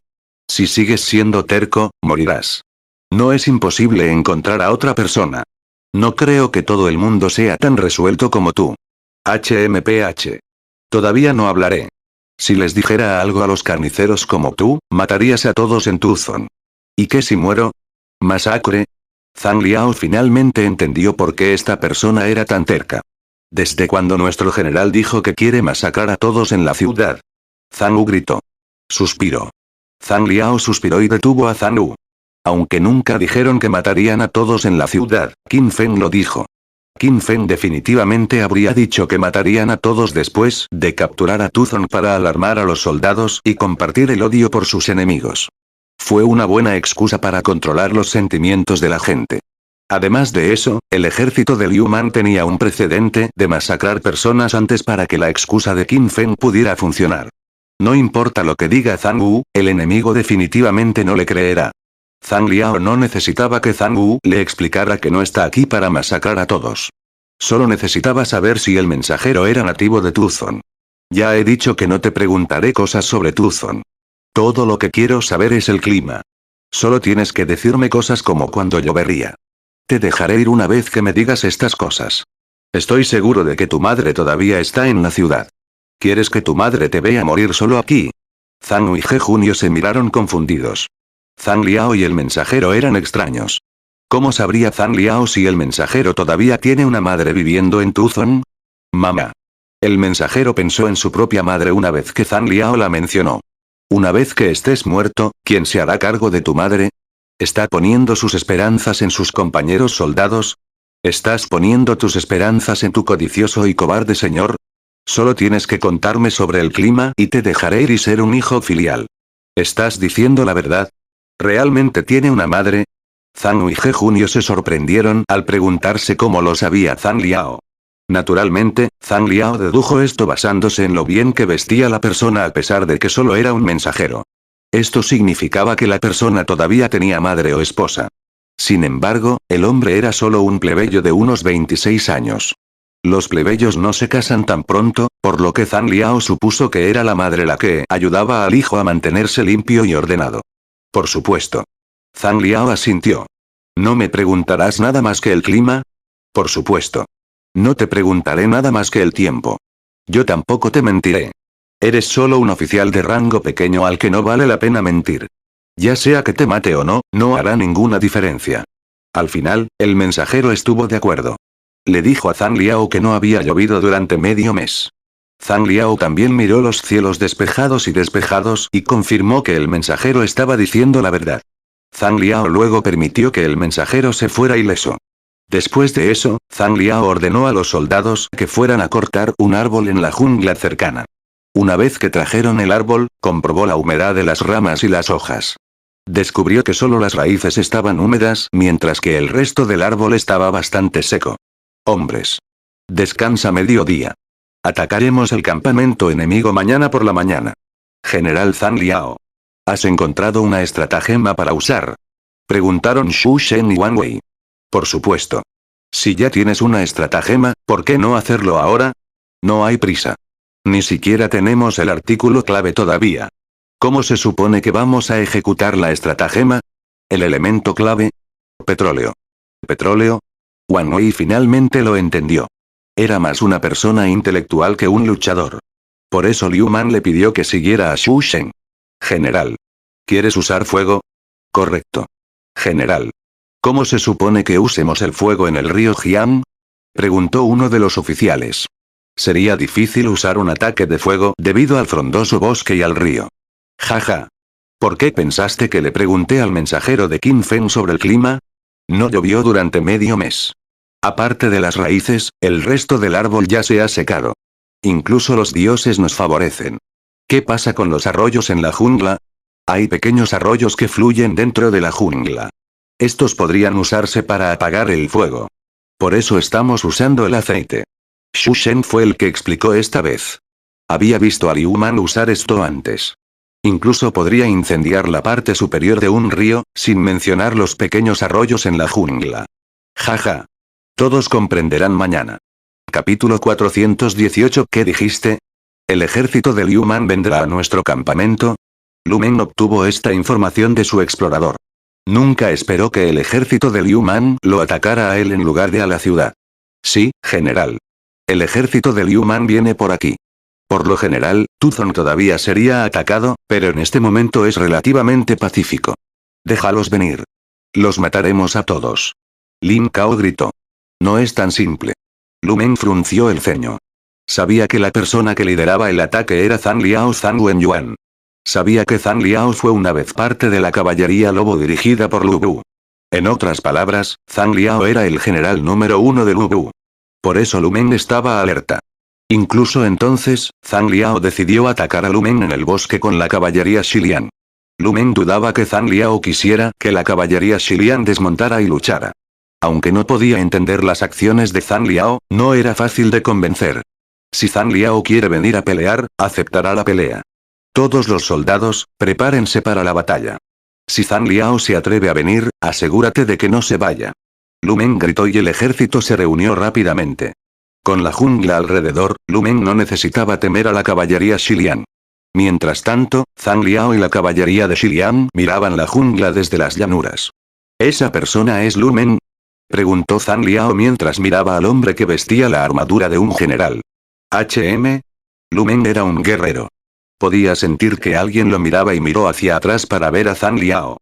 Si sigues siendo terco, morirás. No es imposible encontrar a otra persona. No creo que todo el mundo sea tan resuelto como tú. HMPH. Todavía no hablaré. Si les dijera algo a los carniceros como tú, matarías a todos en Tuzon. ¿Y qué si muero? ¿Masacre? Zhang Liao finalmente entendió por qué esta persona era tan terca. ¿Desde cuando nuestro general dijo que quiere masacrar a todos en la ciudad? Zhang Wu gritó. Suspiró. Zhang Liao suspiró y detuvo a Zhang Wu. Aunque nunca dijeron que matarían a todos en la ciudad, Qin Feng lo dijo. Qin Feng definitivamente habría dicho que matarían a todos después de capturar a Tuzon para alarmar a los soldados y compartir el odio por sus enemigos. Fue una buena excusa para controlar los sentimientos de la gente. Además de eso, el ejército de Liu Man tenía un precedente de masacrar personas antes para que la excusa de Qin Feng pudiera funcionar. No importa lo que diga Zhang Wu, el enemigo definitivamente no le creerá. Zhang Liao no necesitaba que Zhang Wu le explicara que no está aquí para masacrar a todos. Solo necesitaba saber si el mensajero era nativo de Tuzon. Ya he dicho que no te preguntaré cosas sobre Tuzon. Todo lo que quiero saber es el clima. Solo tienes que decirme cosas como cuando llovería. Te dejaré ir una vez que me digas estas cosas. Estoy seguro de que tu madre todavía está en la ciudad. ¿Quieres que tu madre te vea morir solo aquí? Zhang Wu y He Junio se miraron confundidos. Zhang Liao y el mensajero eran extraños. ¿Cómo sabría Zhang Liao si el mensajero todavía tiene una madre viviendo en Tuzon? Mamá. El mensajero pensó en su propia madre una vez que Zhang Liao la mencionó. Una vez que estés muerto, ¿quién se hará cargo de tu madre? ¿Está poniendo sus esperanzas en sus compañeros soldados? ¿Estás poniendo tus esperanzas en tu codicioso y cobarde señor? Solo tienes que contarme sobre el clima y te dejaré ir y ser un hijo filial. ¿Estás diciendo la verdad? ¿Realmente tiene una madre? Zhang Wu y He Junio se sorprendieron al preguntarse cómo lo sabía Zhang Liao. Naturalmente, Zhang Liao dedujo esto basándose en lo bien que vestía la persona a pesar de que solo era un mensajero. Esto significaba que la persona todavía tenía madre o esposa. Sin embargo, el hombre era solo un plebeyo de unos 26 años. Los plebeyos no se casan tan pronto, por lo que Zhang Liao supuso que era la madre la que ayudaba al hijo a mantenerse limpio y ordenado. Por supuesto. Zhang Liao asintió. ¿No me preguntarás nada más que el clima? Por supuesto. No te preguntaré nada más que el tiempo. Yo tampoco te mentiré. Eres solo un oficial de rango pequeño al que no vale la pena mentir. Ya sea que te mate o no, no hará ninguna diferencia. Al final, el mensajero estuvo de acuerdo. Le dijo a Zhang Liao que no había llovido durante medio mes. Zhang Liao también miró los cielos despejados y confirmó que el mensajero estaba diciendo la verdad. Zhang Liao luego permitió que el mensajero se fuera ileso. Después de eso, Zhang Liao ordenó a los soldados que fueran a cortar un árbol en la jungla cercana. Una vez que trajeron el árbol, comprobó la humedad de las ramas y las hojas. Descubrió que solo las raíces estaban húmedas, mientras que el resto del árbol estaba bastante seco. Hombres. Descansa mediodía. Atacaremos el campamento enemigo mañana por la mañana. General Zhang Liao. ¿Has encontrado una estratagema para usar? Preguntaron Xu Shen y Wang Wei. Por supuesto. Si ya tienes una estratagema, ¿por qué no hacerlo ahora? No hay prisa. Ni siquiera tenemos el artículo clave todavía. ¿Cómo se supone que vamos a ejecutar la estratagema? ¿El elemento clave? Petróleo. ¿Petróleo? Wang Wei finalmente lo entendió. Era más una persona intelectual que un luchador. Por eso Liu Man le pidió que siguiera a Xu Shen. General. ¿Quieres usar fuego? Correcto. General. ¿Cómo se supone que usemos el fuego en el río Jiang? Preguntó uno de los oficiales. Sería difícil usar un ataque de fuego debido al frondoso bosque y al río. Jaja. ¿Por qué pensaste que le pregunté al mensajero de Qin Feng sobre el clima? No llovió durante medio mes. Aparte de las raíces, el resto del árbol ya se ha secado. Incluso los dioses nos favorecen. ¿Qué pasa con los arroyos en la jungla? Hay pequeños arroyos que fluyen dentro de la jungla. Estos podrían usarse para apagar el fuego. Por eso estamos usando el aceite. Xu Shen fue el que explicó esta vez. Había visto a Liu Man usar esto antes. Incluso podría incendiar la parte superior de un río, sin mencionar los pequeños arroyos en la jungla. Jaja. Todos comprenderán mañana. Capítulo 418. ¿Qué dijiste? ¿El ejército de Liu Man vendrá a nuestro campamento? Lu Men obtuvo esta información de su explorador. Nunca esperó que el ejército de Liu Man lo atacara a él en lugar de a la ciudad. Sí, general. El ejército de Liu Man viene por aquí. Por lo general, Tuzon todavía sería atacado, pero en este momento es relativamente pacífico. Déjalos venir. Los mataremos a todos. Lin Kao gritó. No es tan simple. Lu Men frunció el ceño. Sabía que la persona que lideraba el ataque era Zhang Liao Zhang Wenyuan. Sabía que Zhang Liao fue una vez parte de la caballería lobo dirigida por Lu Bu. En otras palabras, Zhang Liao era el general número 1 de Lu Bu. Por eso Lu Men estaba alerta. Incluso entonces, Zhang Liao decidió atacar a Lu Men en el bosque con la caballería Xiliang. Lu Men dudaba que Zhang Liao quisiera que la caballería Xiliang desmontara y luchara. Aunque no podía entender las acciones de Zhang Liao, no era fácil de convencer. Si Zhang Liao quiere venir a pelear, aceptará la pelea. Todos los soldados, prepárense para la batalla. Si Zhang Liao se atreve a venir, asegúrate de que no se vaya. Lu Men gritó y el ejército se reunió rápidamente. Con la jungla alrededor, Lu Men no necesitaba temer a la caballería Xiliang. Mientras tanto, Zhang Liao y la caballería de Xiliang miraban la jungla desde las llanuras. ¿Esa persona es Lu Men? Preguntó Zhang Liao mientras miraba al hombre que vestía la armadura de un general. Lu Men era un guerrero. Podía sentir que alguien lo miraba y miró hacia atrás para ver a Zhang Liao.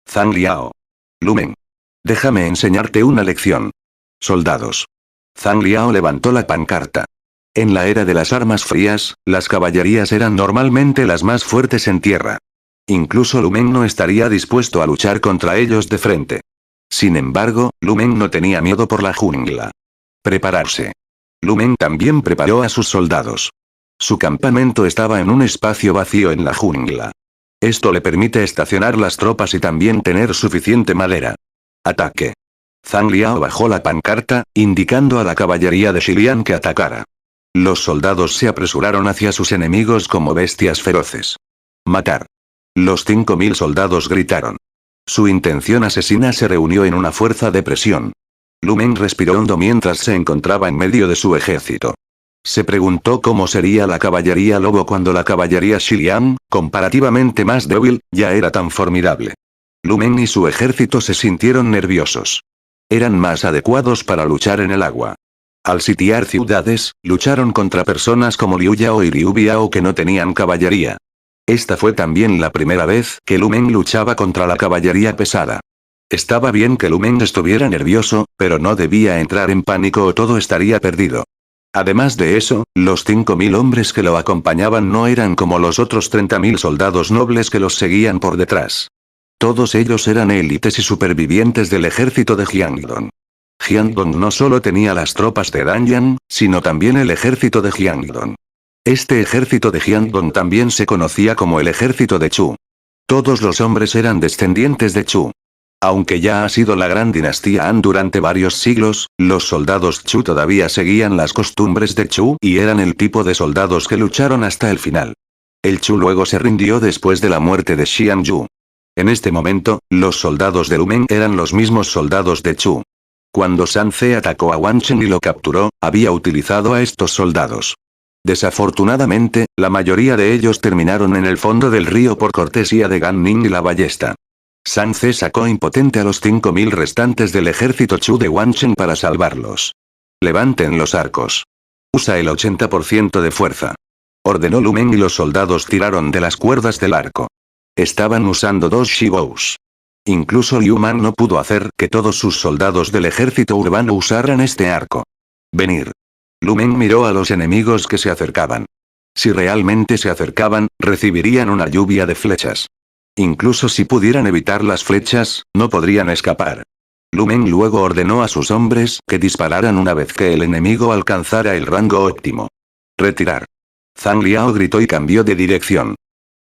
Zhang Liao. Lu Men. Déjame enseñarte una lección. Soldados. Zhang Liao levantó la pancarta. En la era de las armas frías, las caballerías eran normalmente las más fuertes en tierra. Incluso Lu Men no estaría dispuesto a luchar contra ellos de frente. Sin embargo, Lu Men no tenía miedo por la jungla. Prepararse. Lu Men también preparó a sus soldados. Su campamento estaba en un espacio vacío en la jungla. Esto le permite estacionar las tropas y también tener suficiente madera. Ataque. Zhang Liao bajó la pancarta, indicando a la caballería de Xiliang que atacara. Los soldados se apresuraron hacia sus enemigos como bestias feroces. Matar. Los 5000 soldados gritaron. Su intención asesina se reunió en una fuerza de presión. Lu Meng respiró hondo mientras se encontraba en medio de su ejército. Se preguntó cómo sería la caballería lobo cuando la caballería Shiliang, comparativamente más débil, ya era tan formidable. Lu Meng y su ejército se sintieron nerviosos. Eran más adecuados para luchar en el agua. Al sitiar ciudades, lucharon contra personas como Liu Yao y Liu Biao que no tenían caballería. Esta fue también la primera vez que Lu Meng luchaba contra la caballería pesada. Estaba bien que Lu Meng estuviera nervioso, pero no debía entrar en pánico o todo estaría perdido. Además de eso, los 5.000 hombres que lo acompañaban no eran como los otros 30.000 soldados nobles que los seguían por detrás. Todos ellos eran élites y supervivientes del ejército de Jiangdong. Jiangdong no solo tenía las tropas de Danyan, sino también el ejército de Jiangdong. Este ejército de Jiangdong también se conocía como el ejército de Chu. Todos los hombres eran descendientes de Chu. Aunque ya ha sido la gran dinastía Han durante varios siglos, los soldados Chu todavía seguían las costumbres de Chu y eran el tipo de soldados que lucharon hasta el final. El Chu luego se rindió después de la muerte de Xian Yu. En este momento, los soldados de Lu Meng eran los mismos soldados de Chu. Cuando San Ce atacó a Wang Chen y lo capturó, había utilizado a estos soldados. Desafortunadamente, la mayoría de ellos terminaron en el fondo del río por cortesía de Gan Ning y la ballesta. San Ce sacó impotente a los 5.000 restantes del ejército Chu de Wang Chen para salvarlos. Levanten los arcos. Usa el 80% de fuerza. Ordenó Lu Meng y los soldados tiraron de las cuerdas del arco. Estaban usando 2 shibous. Incluso Liu Man no pudo hacer que todos sus soldados del ejército urbano usaran este arco. Venir. Lu Meng miró a los enemigos que se acercaban. Si realmente se acercaban, recibirían una lluvia de flechas. Incluso si pudieran evitar las flechas, no podrían escapar. Lu Meng luego ordenó a sus hombres que dispararan una vez que el enemigo alcanzara el rango óptimo. Retirar. Zhang Liao gritó y cambió de dirección.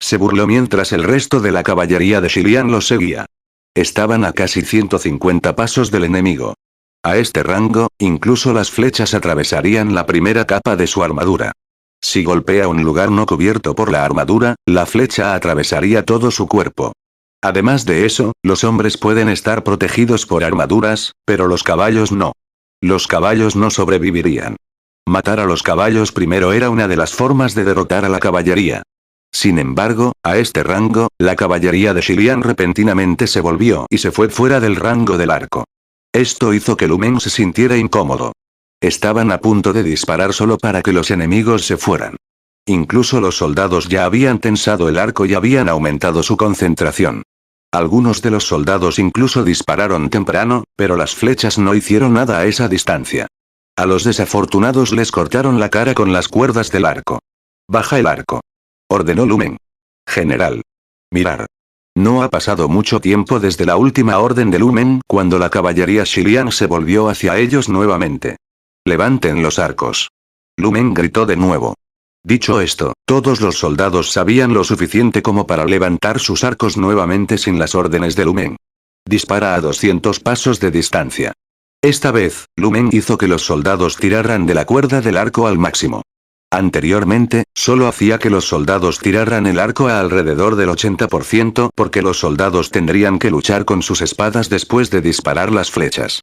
Se burló mientras el resto de la caballería de Xiliang lo seguía. Estaban a casi 150 pasos del enemigo. A este rango, incluso las flechas atravesarían la primera capa de su armadura. Si golpea un lugar no cubierto por la armadura, la flecha atravesaría todo su cuerpo. Además de eso, los hombres pueden estar protegidos por armaduras, pero los caballos no. Los caballos no sobrevivirían. Matar a los caballos primero era una de las formas de derrotar a la caballería. Sin embargo, a este rango, la caballería de Xiliang repentinamente se volvió y se fue fuera del rango del arco. Esto hizo que Lu Meng se sintiera incómodo. Estaban a punto de disparar solo para que los enemigos se fueran. Incluso los soldados ya habían tensado el arco y habían aumentado su concentración. Algunos de los soldados incluso dispararon temprano, pero las flechas no hicieron nada a esa distancia. A los desafortunados les cortaron la cara con las cuerdas del arco. Baja el arco. Ordenó Lu Meng. General. Mirar. No ha pasado mucho tiempo desde la última orden de Lu Meng cuando la caballería Xiliang se volvió hacia ellos nuevamente. Levanten los arcos. Lu Meng gritó de nuevo. Dicho esto, todos los soldados sabían lo suficiente como para levantar sus arcos nuevamente sin las órdenes de Lu Meng. Dispara a 200 pasos de distancia. Esta vez, Lu Meng hizo que los soldados tiraran de la cuerda del arco al máximo. Anteriormente, solo hacía que los soldados tiraran el arco a alrededor del 80% porque los soldados tendrían que luchar con sus espadas después de disparar las flechas.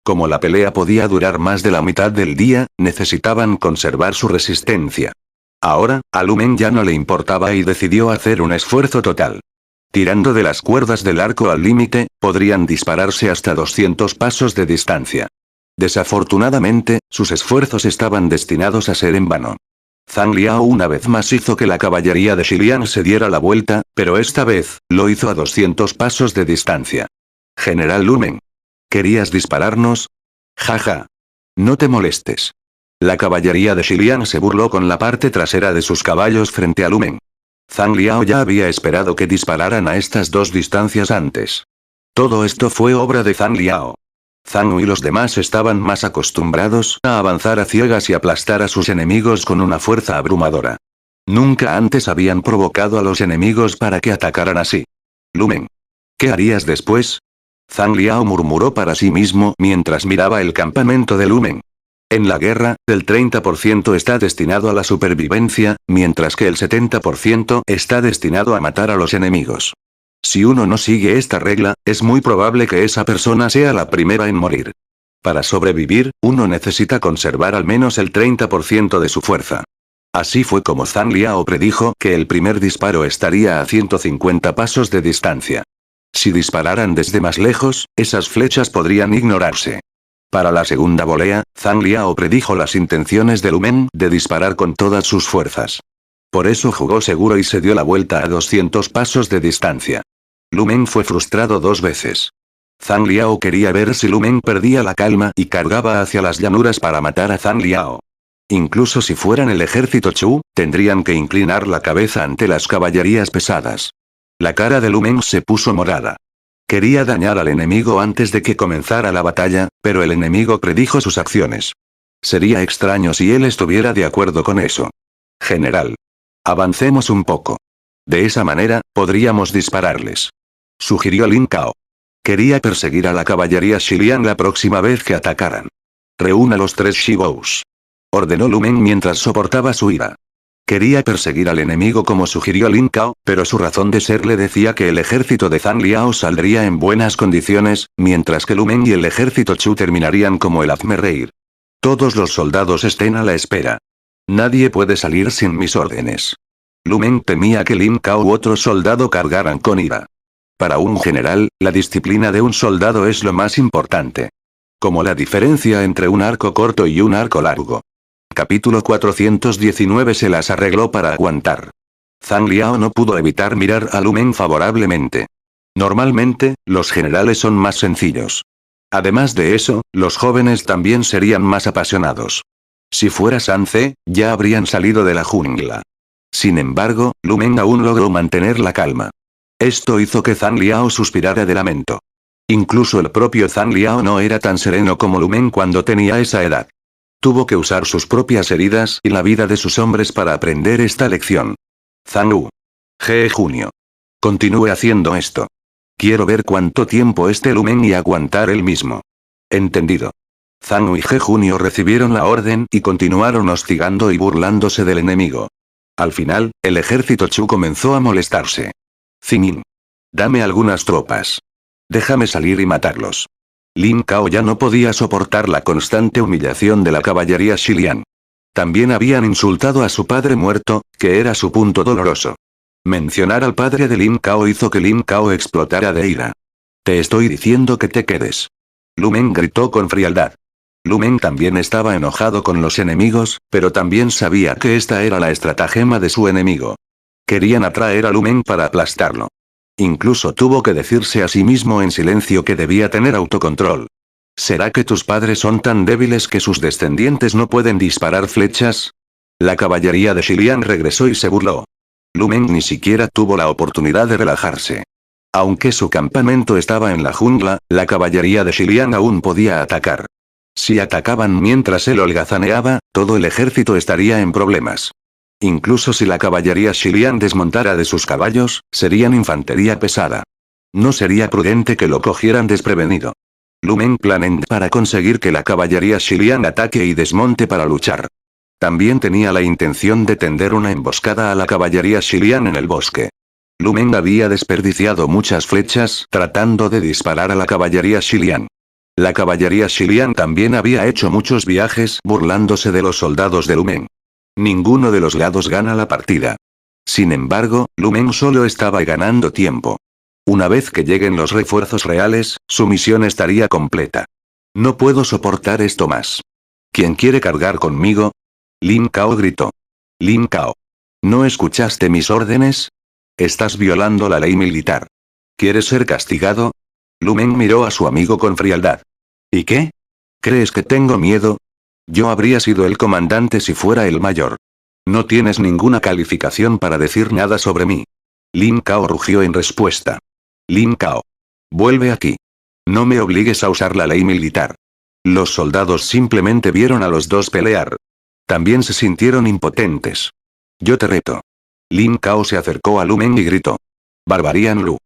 Como la pelea podía durar más de la mitad del día, necesitaban conservar su resistencia. Ahora, a Lu Meng ya no le importaba y decidió hacer un esfuerzo total. Tirando de las cuerdas del arco al límite, podrían dispararse hasta 200 pasos de distancia. Desafortunadamente, sus esfuerzos estaban destinados a ser en vano. Zhang Liao una vez más hizo que la caballería de Xiliang se diera la vuelta, pero esta vez, lo hizo a 200 pasos de distancia. General Lu Meng. ¿Querías dispararnos? Jaja. No te molestes. La caballería de Xiliang se burló con la parte trasera de sus caballos frente a Lu Meng. Zhang Liao ya había esperado que dispararan a estas dos distancias antes. Todo esto fue obra de Zhang Liao. Zhang y los demás estaban más acostumbrados a avanzar a ciegas y aplastar a sus enemigos con una fuerza abrumadora. Nunca antes habían provocado a los enemigos para que atacaran así. Lu Meng. ¿Qué harías después? Zhang Liao murmuró para sí mismo mientras miraba el campamento de Lu Meng. En la guerra, el 30% está destinado a la supervivencia, mientras que el 70% está destinado a matar a los enemigos. Si uno no sigue esta regla, es muy probable que esa persona sea la primera en morir. Para sobrevivir, uno necesita conservar al menos el 30% de su fuerza. Así fue como Zhang Liao predijo que el primer disparo estaría a 150 pasos de distancia. Si dispararan desde más lejos, esas flechas podrían ignorarse. Para la segunda volea, Zhang Liao predijo las intenciones de Lu Men de disparar con todas sus fuerzas. Por eso jugó seguro y se dio la vuelta a 200 pasos de distancia. Lu Men fue frustrado 2 veces. Zhang Liao quería ver si Lu Men perdía la calma y cargaba hacia las llanuras para matar a Zhang Liao. Incluso si fueran el ejército Chu, tendrían que inclinar la cabeza ante las caballerías pesadas. La cara de Lu Men se puso morada. Quería dañar al enemigo antes de que comenzara la batalla, pero el enemigo predijo sus acciones. Sería extraño si él estuviera de acuerdo con eso. General. Avancemos un poco. De esa manera, podríamos dispararles. Sugirió Lin Kao. Quería perseguir a la caballería Xiliang la próxima vez que atacaran. Reúna los 3 Shibous. Ordenó Lu Men mientras soportaba su ira. Quería perseguir al enemigo como sugirió Lin Kao, pero su razón de ser le decía que el ejército de Zhang Liao saldría en buenas condiciones, mientras que Lu Men y el ejército Chu terminarían como el hazme-reír. Todos los soldados estén a la espera. Nadie puede salir sin mis órdenes. Lu Men temía que Lin Kao u otro soldado cargaran con ira. Para un general, la disciplina de un soldado es lo más importante. Como la diferencia entre un arco corto y un arco largo. Capítulo 419 se las arregló para aguantar. Zhang Liao no pudo evitar mirar a Lu Men favorablemente. Normalmente, los generales son más sencillos. Además de eso, los jóvenes también serían más apasionados. Si fuera San Ce, ya habrían salido de la jungla. Sin embargo, Lu Men aún logró mantener la calma. Esto hizo que Zhang Liao suspirara de lamento. Incluso el propio Zhang Liao no era tan sereno como Lu Men cuando tenía esa edad. Tuvo que usar sus propias heridas y la vida de sus hombres para aprender esta lección. Zhang Wu. G. Junio. Continúe haciendo esto. Quiero ver cuánto tiempo esté Lu Men y aguantar él mismo. Entendido. Zhang Wu y G. Junio recibieron la orden y continuaron hostigando y burlándose del enemigo. Al final, el ejército Chu comenzó a molestarse. Zimin. Dame algunas tropas. Déjame salir y matarlos. Lin Kao ya no podía soportar la constante humillación de la caballería Xiliang. También habían insultado a su padre muerto, que era su punto doloroso. Mencionar al padre de Lin Kao hizo que Lin Kao explotara de ira. Te estoy diciendo que te quedes. Lu Men gritó con frialdad. Lu Men también estaba enojado con los enemigos, pero también sabía que esta era la estratagema de su enemigo. Querían atraer a Lu Men para aplastarlo. Incluso tuvo que decirse a sí mismo en silencio que debía tener autocontrol. ¿Será que tus padres son tan débiles que sus descendientes no pueden disparar flechas? La caballería de Xiliang regresó y se burló. Lu Men ni siquiera tuvo la oportunidad de relajarse. Aunque su campamento estaba en la jungla, la caballería de Xiliang aún podía atacar. Si atacaban mientras él holgazaneaba, todo el ejército estaría en problemas. Incluso si la caballería Xiliang desmontara de sus caballos, serían infantería pesada. No sería prudente que lo cogieran desprevenido. Lu Men planeó para conseguir que la caballería Xiliang ataque y desmonte para luchar. También tenía la intención de tender una emboscada a la caballería Xiliang en el bosque. Lu Men había desperdiciado muchas flechas tratando de disparar a la caballería Xiliang. La caballería Xiliang también había hecho muchos viajes burlándose de los soldados de Lu Men. Ninguno de los lados gana la partida. Sin embargo, Lu Men solo estaba ganando tiempo. Una vez que lleguen los refuerzos reales, su misión estaría completa. No puedo soportar esto más. ¿Quién quiere cargar conmigo? Lin Kao gritó. Lin Kao. ¿No escuchaste mis órdenes? Estás violando la ley militar. ¿Quieres ser castigado? Lu Men miró a su amigo con frialdad. ¿Y qué? ¿Crees que tengo miedo? Yo habría sido el comandante si fuera el mayor. No tienes ninguna calificación para decir nada sobre mí. Lin Kao rugió en respuesta. Lin Kao. Vuelve aquí. No me obligues a usar la ley militar. Los soldados simplemente vieron a los dos pelear. También se sintieron impotentes. Yo te reto. Lin Kao se acercó a Lu Men y gritó. Barbarian Lu.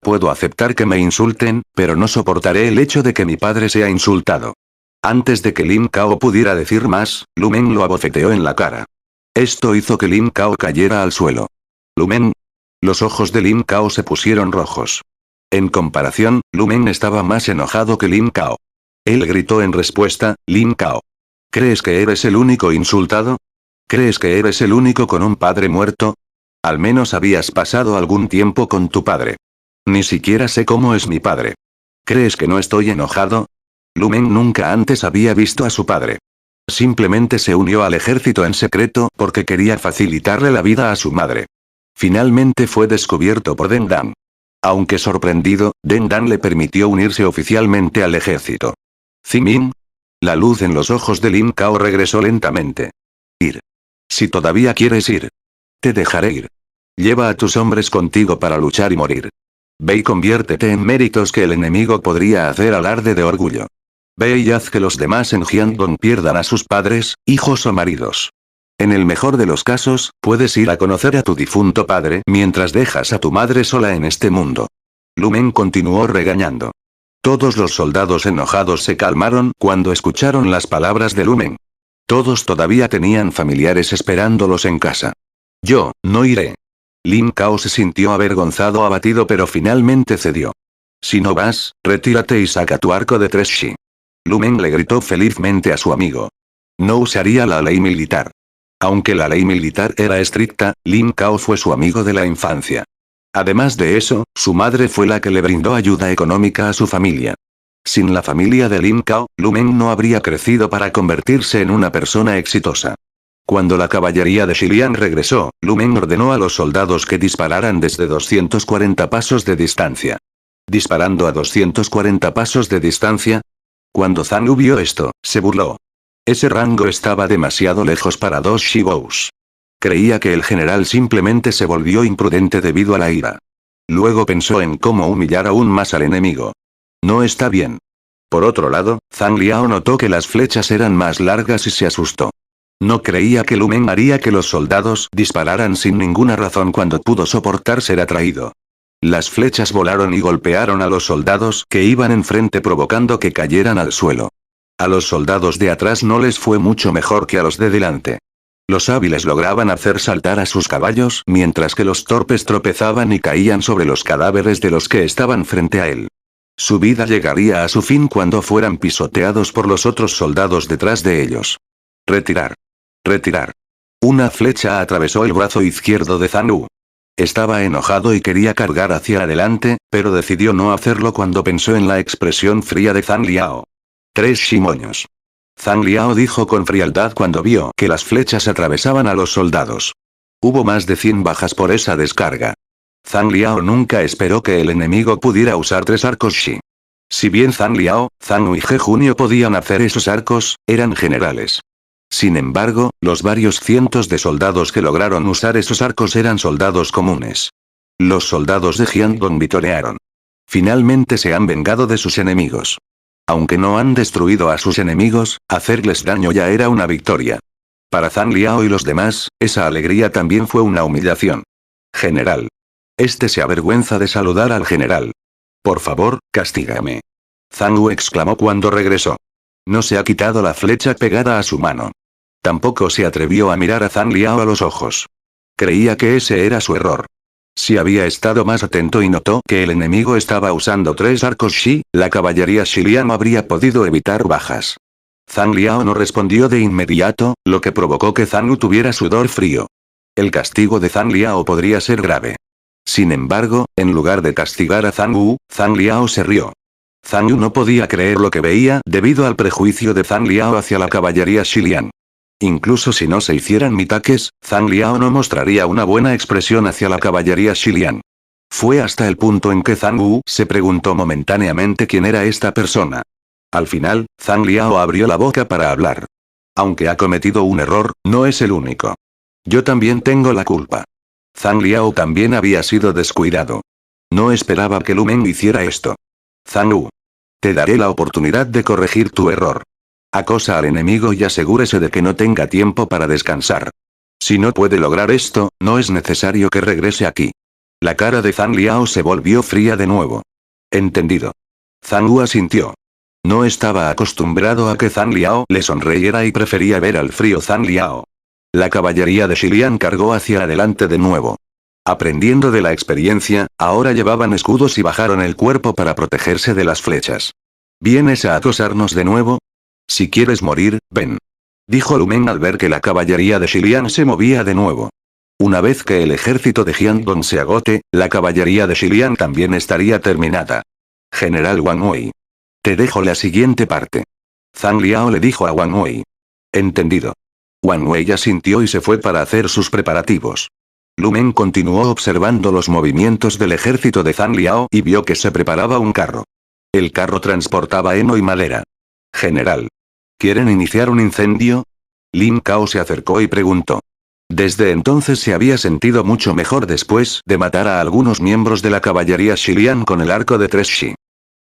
Puedo aceptar que me insulten, pero no soportaré el hecho de que mi padre sea insultado. Antes de que Lin Kao pudiera decir más, Lu Men lo abofeteó en la cara. Esto hizo que Lin Kao cayera al suelo. Lu Men. Los ojos de Lin Kao se pusieron rojos. En comparación, Lu Meng estaba más enojado que Lin Kao. Él gritó en respuesta, Lin Kao. ¿Crees que eres el único insultado? ¿Crees que eres el único con un padre muerto? Al menos habías pasado algún tiempo con tu padre. Ni siquiera sé cómo es mi padre. ¿Crees que no estoy enojado? Lu Meng nunca antes había visto a su padre. Simplemente se unió al ejército en secreto porque quería facilitarle la vida a su madre. Finalmente fue descubierto por Deng Dan. Aunque sorprendido, Deng Dan le permitió unirse oficialmente al ejército. Zimin. La luz en los ojos de Lin Kao regresó lentamente. Ir. Si todavía quieres ir. Te dejaré ir. Lleva a tus hombres contigo para luchar y morir. Ve y conviértete en méritos que el enemigo podría hacer alarde de orgullo. Ve y haz que los demás en Jiangdong pierdan a sus padres, hijos o maridos. En el mejor de los casos, puedes ir a conocer a tu difunto padre mientras dejas a tu madre sola en este mundo. Lu Meng continuó regañando. Todos los soldados enojados se calmaron cuando escucharon las palabras de Lu Meng. Todos todavía tenían familiares esperándolos en casa. Yo, no iré. Lin Kao se sintió avergonzado, abatido, pero finalmente cedió. Si no vas, retírate y saca tu arco de 3 shi. Lu Meng le gritó felizmente a su amigo. No usaría la ley militar. Aunque la ley militar era estricta, Lin Kao fue su amigo de la infancia. Además de eso, su madre fue la que le brindó ayuda económica a su familia. Sin la familia de Lin Kao, Lu Meng no habría crecido para convertirse en una persona exitosa. Cuando la caballería de Xiliang regresó, Lu Meng ordenó a los soldados que dispararan desde 240 pasos de distancia. ¿Disparando a 240 pasos de distancia? Cuando Zhang Yu vio esto, se burló. Ese rango estaba demasiado lejos para 2 shibous. Creía que el general simplemente se volvió imprudente debido a la ira. Luego pensó en cómo humillar aún más al enemigo. No está bien. Por otro lado, Zhang Liao notó que las flechas eran más largas y se asustó. No creía que Lu Meng haría que los soldados dispararan sin ninguna razón cuando pudo soportar ser atraído. Las flechas volaron y golpearon a los soldados que iban enfrente, provocando que cayeran al suelo. A los soldados de atrás no les fue mucho mejor que a los de delante. Los hábiles lograban hacer saltar a sus caballos, mientras que los torpes tropezaban y caían sobre los cadáveres de los que estaban frente a él. Su vida llegaría a su fin cuando fueran pisoteados por los otros soldados detrás de ellos. Retirar. Retirar. Una flecha atravesó el brazo izquierdo de Zhang Yu. Estaba enojado y quería cargar hacia adelante, pero decidió no hacerlo cuando pensó en la expresión fría de Zhang Liao. 3 shimoños. Zhang Liao dijo con frialdad cuando vio que las flechas atravesaban a los soldados. Hubo más de 100 bajas por esa descarga. Zhang Liao nunca esperó que el enemigo pudiera usar 3 arcos shi. Si bien Zhang Liao, Zhang Yu y Ge Junio podían hacer esos arcos, eran generales. Sin embargo, los varios cientos de soldados que lograron usar esos arcos eran soldados comunes. Los soldados de Jiangdong vitorearon. Finalmente se han vengado de sus enemigos. Aunque no han destruido a sus enemigos, hacerles daño ya era una victoria. Para Zhang Liao y los demás, esa alegría también fue una humillación. General. Este se avergüenza de saludar al general. Por favor, castígame. Zhang Yu exclamó cuando regresó. No se ha quitado la flecha pegada a su mano. Tampoco se atrevió a mirar a Zhang Liao a los ojos. Creía que ese era su error. Si había estado más atento y notó que el enemigo estaba usando 3 arcos shi, la caballería Xiliang habría podido evitar bajas. Zhang Liao no respondió de inmediato, lo que provocó que Zhang Yu tuviera sudor frío. El castigo de Zhang Liao podría ser grave. Sin embargo, en lugar de castigar a Zhang Yu, Zhang Liao se rió. Zhang Yu no podía creer lo que veía debido al prejuicio de Zhang Liao hacia la caballería Xiliang. Incluso si no se hicieran mitaques, Zhang Liao no mostraría una buena expresión hacia la caballería Xiliang. Fue hasta el punto en que Zhang Yu se preguntó momentáneamente quién era esta persona. Al final, Zhang Liao abrió la boca para hablar. Aunque ha cometido un error, no es el único. Yo también tengo la culpa. Zhang Liao también había sido descuidado. No esperaba que Lu Meng hiciera esto. Zhang Yu. Te daré la oportunidad de corregir tu error. Acosa al enemigo y asegúrese de que no tenga tiempo para descansar. Si no puede lograr esto, no es necesario que regrese aquí. La cara de Zhang Liao se volvió fría de nuevo. Entendido. Zhang Yu asintió. No estaba acostumbrado a que Zhang Liao le sonriera y prefería ver al frío Zhang Liao. La caballería de Xiliang cargó hacia adelante de nuevo. Aprendiendo de la experiencia, ahora llevaban escudos y bajaron el cuerpo para protegerse de las flechas. ¿Vienes a acosarnos de nuevo? Si quieres morir, ven. Dijo Lumen al ver que la caballería de Xiliang se movía de nuevo. Una vez que el ejército de Jiangdong se agote, la caballería de Xiliang también estaría terminada. General Wang Wei. Te dejo la siguiente parte. Zhang Liao le dijo a Wang Wei. Entendido. Wang Wei asintió y se fue para hacer sus preparativos. Lumen continuó observando los movimientos del ejército de Zhang Liao y vio que se preparaba un carro. El carro transportaba heno y madera. General. ¿Quieren iniciar un incendio? Lin Cao se acercó y preguntó. Desde entonces se había sentido mucho mejor después de matar a algunos miembros de la caballería Xiliang con el arco de 3 Shi.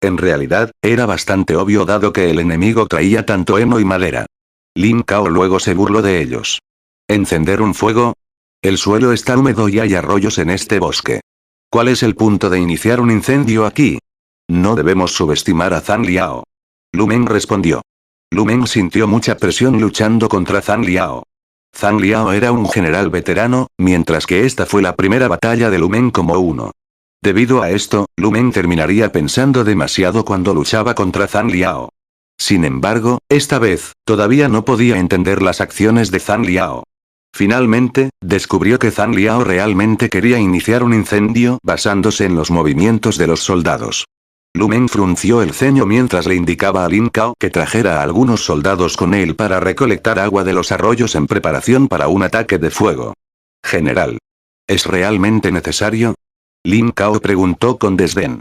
En realidad, era bastante obvio dado que el enemigo traía tanto heno y madera. Lin Cao luego se burló de ellos. ¿Encender un fuego? El suelo está húmedo y hay arroyos en este bosque. ¿Cuál es el punto de iniciar un incendio aquí? No debemos subestimar a Zhang Liao. Lumen respondió. Lumen sintió mucha presión luchando contra Zhang Liao. Zhang Liao era un general veterano, mientras que esta fue la primera batalla de Lumen como uno. Debido a esto, Lumen terminaría pensando demasiado cuando luchaba contra Zhang Liao. Sin embargo, esta vez, todavía no podía entender las acciones de Zhang Liao. Finalmente, descubrió que Zhang Liao realmente quería iniciar un incendio basándose en los movimientos de los soldados. Lumen frunció el ceño mientras le indicaba a Lin Cao que trajera a algunos soldados con él para recolectar agua de los arroyos en preparación para un ataque de fuego. General. ¿Es realmente necesario? Lin Cao preguntó con desdén.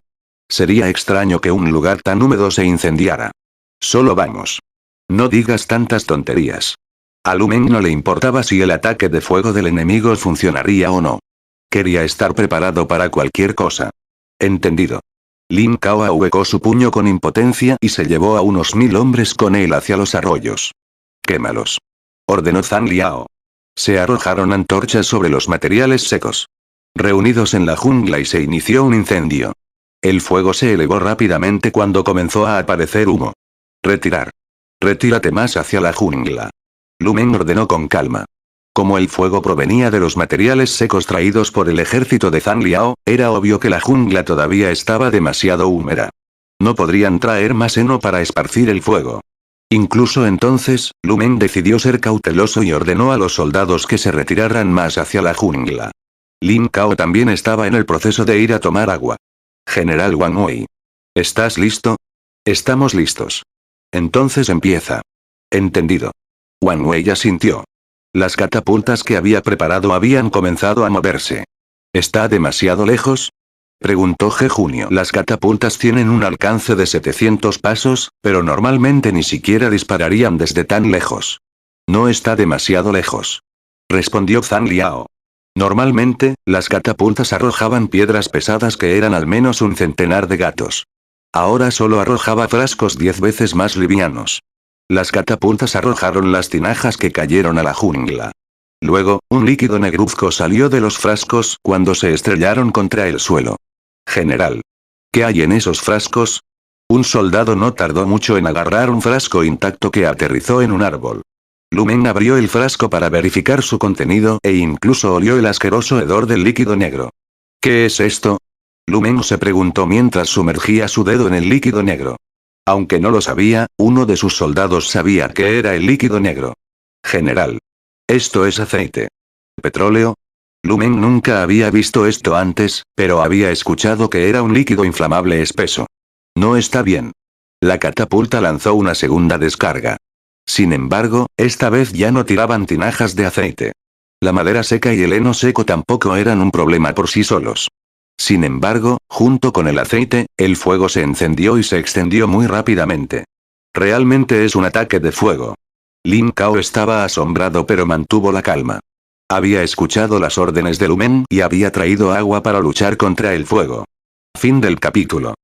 Sería extraño que un lugar tan húmedo se incendiara. Solo vamos. No digas tantas tonterías. A Lumen no le importaba si el ataque de fuego del enemigo funcionaría o no. Quería estar preparado para cualquier cosa. Entendido. Lin Cao ahuecó su puño con impotencia y se llevó a unos 1000 hombres con él hacia los arroyos. Quémalos. Ordenó Zhang Liao. Se arrojaron antorchas sobre los materiales secos. Reunidos en la jungla y se inició un incendio. El fuego se elevó rápidamente cuando comenzó a aparecer humo. Retirar. Retírate más hacia la jungla. Lumen ordenó con calma. Como el fuego provenía de los materiales secos traídos por el ejército de Zhang Liao, era obvio que la jungla todavía estaba demasiado húmeda. No podrían traer más heno para esparcir el fuego. Incluso entonces, Lumen decidió ser cauteloso y ordenó a los soldados que se retiraran más hacia la jungla. Lin Cao también estaba en el proceso de ir a tomar agua. General Wang Wei. ¿Estás listo? Estamos listos. Entonces empieza. Entendido. Wang Wei asintió. Las catapultas que había preparado habían comenzado a moverse. ¿Está demasiado lejos? Preguntó Ge Junio. Las catapultas tienen un alcance de 700 pasos, pero normalmente ni siquiera dispararían desde tan lejos. No está demasiado lejos. Respondió Zhang Liao. Normalmente, las catapultas arrojaban piedras pesadas que eran al menos un centenar de gatos. Ahora solo arrojaba frascos 10 veces más livianos. Las catapultas arrojaron las tinajas que cayeron a la jungla. Luego, un líquido negruzco salió de los frascos cuando se estrellaron contra el suelo. General. ¿Qué hay en esos frascos? Un soldado no tardó mucho en agarrar un frasco intacto que aterrizó en un árbol. Lumen abrió el frasco para verificar su contenido e incluso olió el asqueroso hedor del líquido negro. ¿Qué es esto? Lumen se preguntó mientras sumergía su dedo en el líquido negro. Aunque no lo sabía, uno de sus soldados sabía que era el líquido negro. General. Esto es aceite. ¿Petróleo? Lumen nunca había visto esto antes, pero había escuchado que era un líquido inflamable espeso. No está bien. La catapulta lanzó una segunda descarga. Sin embargo, esta vez ya no tiraban tinajas de aceite. La madera seca y el heno seco tampoco eran un problema por sí solos. Sin embargo, junto con el aceite, el fuego se encendió y se extendió muy rápidamente. Realmente es un ataque de fuego. Lin Cao estaba asombrado pero mantuvo la calma. Había escuchado las órdenes de Lumen y había traído agua para luchar contra el fuego. Fin del capítulo.